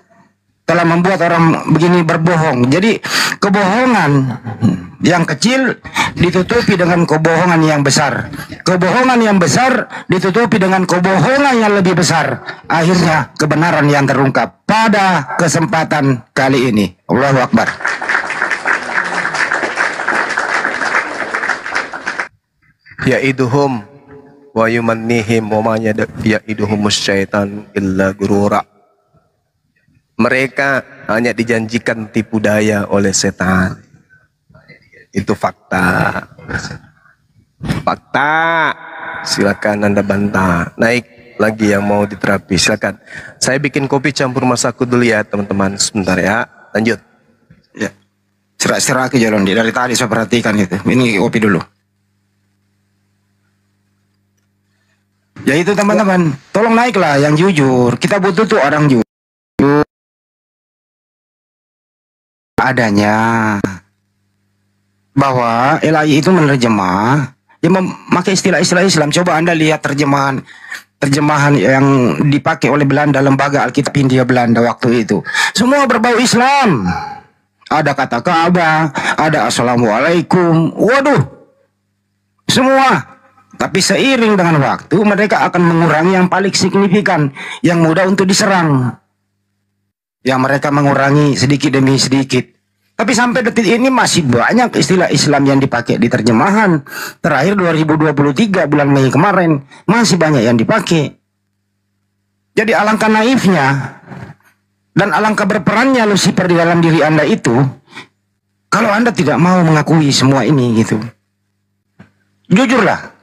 telah membuat orang begini berbohong. Jadi kebohongan yang kecil ditutupi dengan kebohongan yang besar. Kebohongan yang besar ditutupi dengan kebohongan yang lebih besar. Akhirnya kebenaran yang terungkap pada kesempatan kali ini. Allahu Akbar. Ya'iduhum wa yumannihim wa ma ya'iduhumus syaitan illa gurura. Mereka hanya dijanjikan tipu daya oleh setan. Itu fakta. Fakta. Silakan Anda bantah. Naik lagi yang mau diterapi. Silakan. Saya bikin kopi campur masaku dulu ya teman-teman. Sebentar ya. Lanjut. Ya. Serak-serak ke jalan dari tadi saya perhatikan itu. Ini kopi dulu. Ya itu teman-teman, tolong naiklah yang jujur. Kita butuh tuh orang jujur. Adanya bahwa LAI itu menerjemah, dia memakai istilah-istilah Islam. Coba Anda lihat terjemahan yang dipakai oleh Belanda, lembaga Alkitab Hindia Belanda waktu itu. Semua berbau Islam. Ada kata Ka'bah, ada Assalamualaikum. Waduh, semua. Tapi seiring dengan waktu mereka akan mengurangi yang paling signifikan, yang mudah untuk diserang. Yang mereka mengurangi sedikit demi sedikit. Tapi sampai detik ini masih banyak istilah Islam yang dipakai di terjemahan. Terakhir 2023 bulan Mei kemarin masih banyak yang dipakai. Jadi alangkah naifnya dan alangkah berperannya Lucifer di dalam diri Anda itu, kalau Anda tidak mau mengakui semua ini gitu. Jujurlah.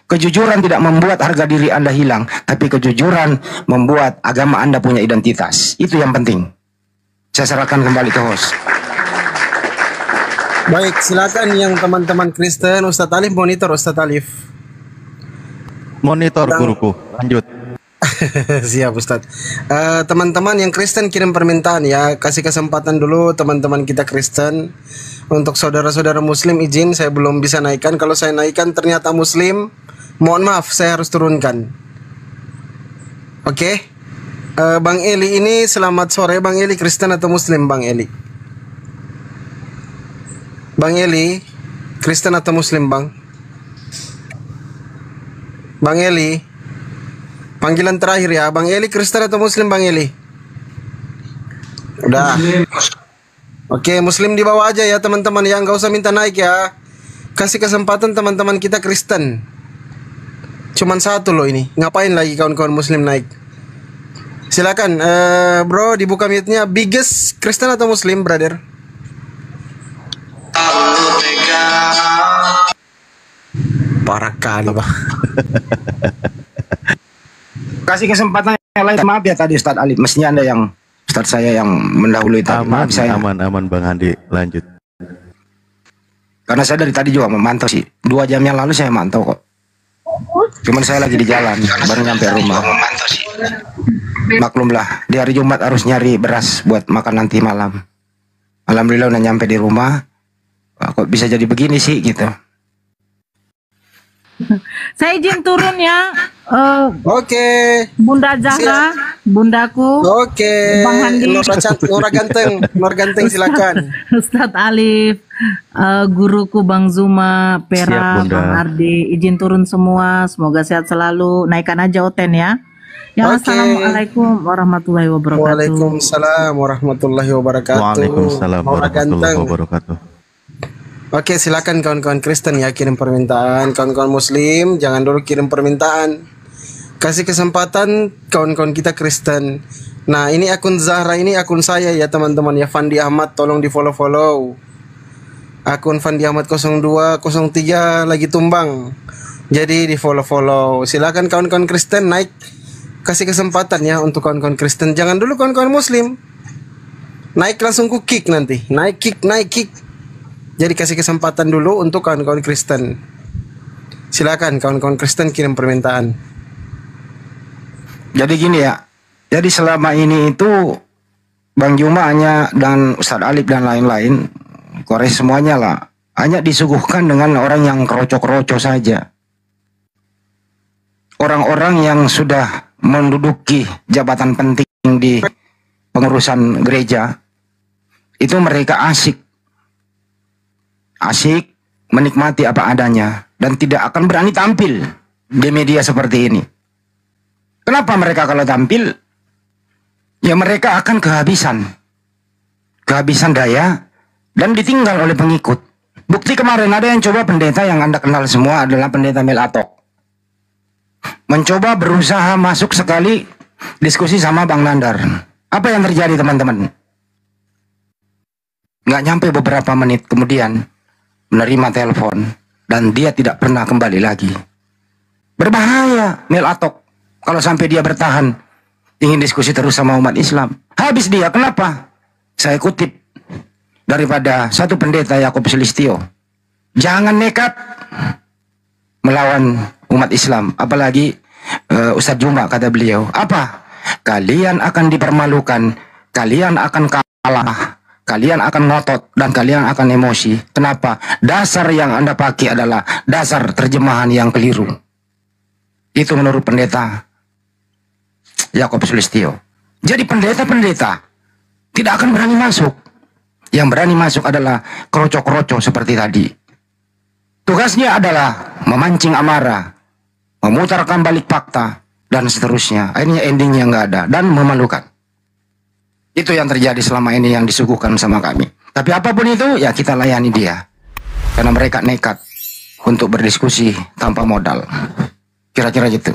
Kejujuran tidak membuat harga diri Anda hilang, tapi kejujuran membuat agama Anda punya identitas. Itu yang penting. Saya serahkan kembali ke host. Baik, silakan yang teman-teman Kristen. Ustadz Alif monitor, Ustadz Alif. Monitor guruku. Lanjut. Siap Ustadz. Teman-teman yang Kristen kirim permintaan ya. Kasih kesempatan dulu teman-teman kita Kristen. Untuk saudara-saudara Muslim izin saya belum bisa naikkan. Kalau saya naikkan ternyata Muslim, mohon maaf saya harus turunkan. Oke. Bang Eli ini selamat sore. Bang Eli Kristen atau Muslim Bang Eli? Bang Eli Kristen atau Muslim Bang? Bang Eli Panggilan terakhir ya, Bang Eli Kristen atau Muslim, Bang Eli? Udah. Oke, Muslim di bawah aja ya teman-teman ya, nggak usah minta naik ya. Kasih kesempatan teman-teman kita Kristen. Cuman satu loh ini. Ngapain lagi kawan-kawan Muslim naik? Silakan, bro, dibuka mute-nya. Biggest Kristen atau Muslim, brother? Parah kali, Pak. Kasih kesempatan yang lain. Maaf ya tadi Ustadz Ali, mestinya Anda yang Ustadz saya yang mendahului tadi. Maaf saya. Aman Bang Andi, lanjut. Karena saya dari tadi juga memantau sih. 2 jam yang lalu saya mantau kok. Cuman saya lagi di jalan, baru nyampe rumah. Maklumlah, di hari Jumat harus nyari beras buat makan nanti malam. Alhamdulillah udah nyampe di rumah. Kok bisa jadi begini sih gitu. Saya izin turun ya. Oke. Bunda Zahra, bundaku. Oke. Bang Handi. Nur Ganteng silakan. Ustadz Alif, guruku Bang Zuma, Pera, Siap, Bunda. Bang Ardi, izin turun semua. Semoga sehat selalu. Naikkan aja Oten ya. Ya, Oke. Assalamualaikum warahmatullahi wabarakatuh. Waalaikumsalam warahmatullahi wabarakatuh. Waalaikumsalam Nur warahmatullahi Ganteng. wabarakatuh. Oke, silakan kawan-kawan Kristen ya kirim permintaan. Kawan-kawan Muslim jangan dulu kirim permintaan. Kasih kesempatan kawan-kawan kita Kristen. Nah, ini akun Zahra, ini akun saya ya teman-teman ya, Fandi Ahmad, tolong di follow-follow. Akun Fandi Ahmad 0203 lagi tumbang. Jadi di follow-follow. Silakan kawan-kawan Kristen naik. Kasih kesempatan ya untuk kawan-kawan Kristen. Jangan dulu kawan-kawan Muslim. Naik langsung ku kick nanti. Naik kick. Jadi kasih kesempatan dulu untuk kawan-kawan Kristen. Silakan kawan-kawan Kristen kirim permintaan. Jadi gini ya. Jadi selama ini itu Bang Juma hanya dan Ustadz Alif dan lain-lain, Kores semuanya lah, hanya disuguhkan dengan orang yang kroco-kroco saja. Orang-orang yang sudah menduduki jabatan penting di pengurusan gereja, itu mereka asik menikmati apa adanya dan tidak akan berani tampil di media seperti ini. Kenapa mereka kalau tampil? Ya mereka akan kehabisan daya dan ditinggal oleh pengikut. Bukti kemarin ada yang coba, pendeta yang Anda kenal semua adalah pendeta Melatok, mencoba berusaha masuk sekali diskusi sama Bang Nandar. Apa yang terjadi teman-teman? Nggak nyampe beberapa menit kemudian menerima telepon dan dia tidak pernah kembali lagi. Berbahaya Melatok kalau sampai dia bertahan ingin diskusi terus sama umat Islam. Habis dia, kenapa? Saya kutip daripada satu pendeta Yakub Sulistyo. Jangan nekat melawan umat Islam, apalagi Ustadz Juma, kata beliau. Apa? Kalian akan dipermalukan, kalian akan kalah, kalian akan ngotot, dan kalian akan emosi. Kenapa? Dasar yang Anda pakai adalah dasar terjemahan yang keliru. Itu menurut pendeta Yakub Sulistyo. Jadi pendeta-pendeta tidak akan berani masuk. Yang berani masuk adalah kroco-kroco seperti tadi. Tugasnya adalah memancing amarah, memutarkan balik fakta, dan seterusnya. Akhirnya endingnya nggak ada dan memalukan. Itu yang terjadi selama ini yang disuguhkan sama kami. Tapi apapun itu, ya kita layani dia. Karena mereka nekat untuk berdiskusi tanpa modal. Kira-kira gitu.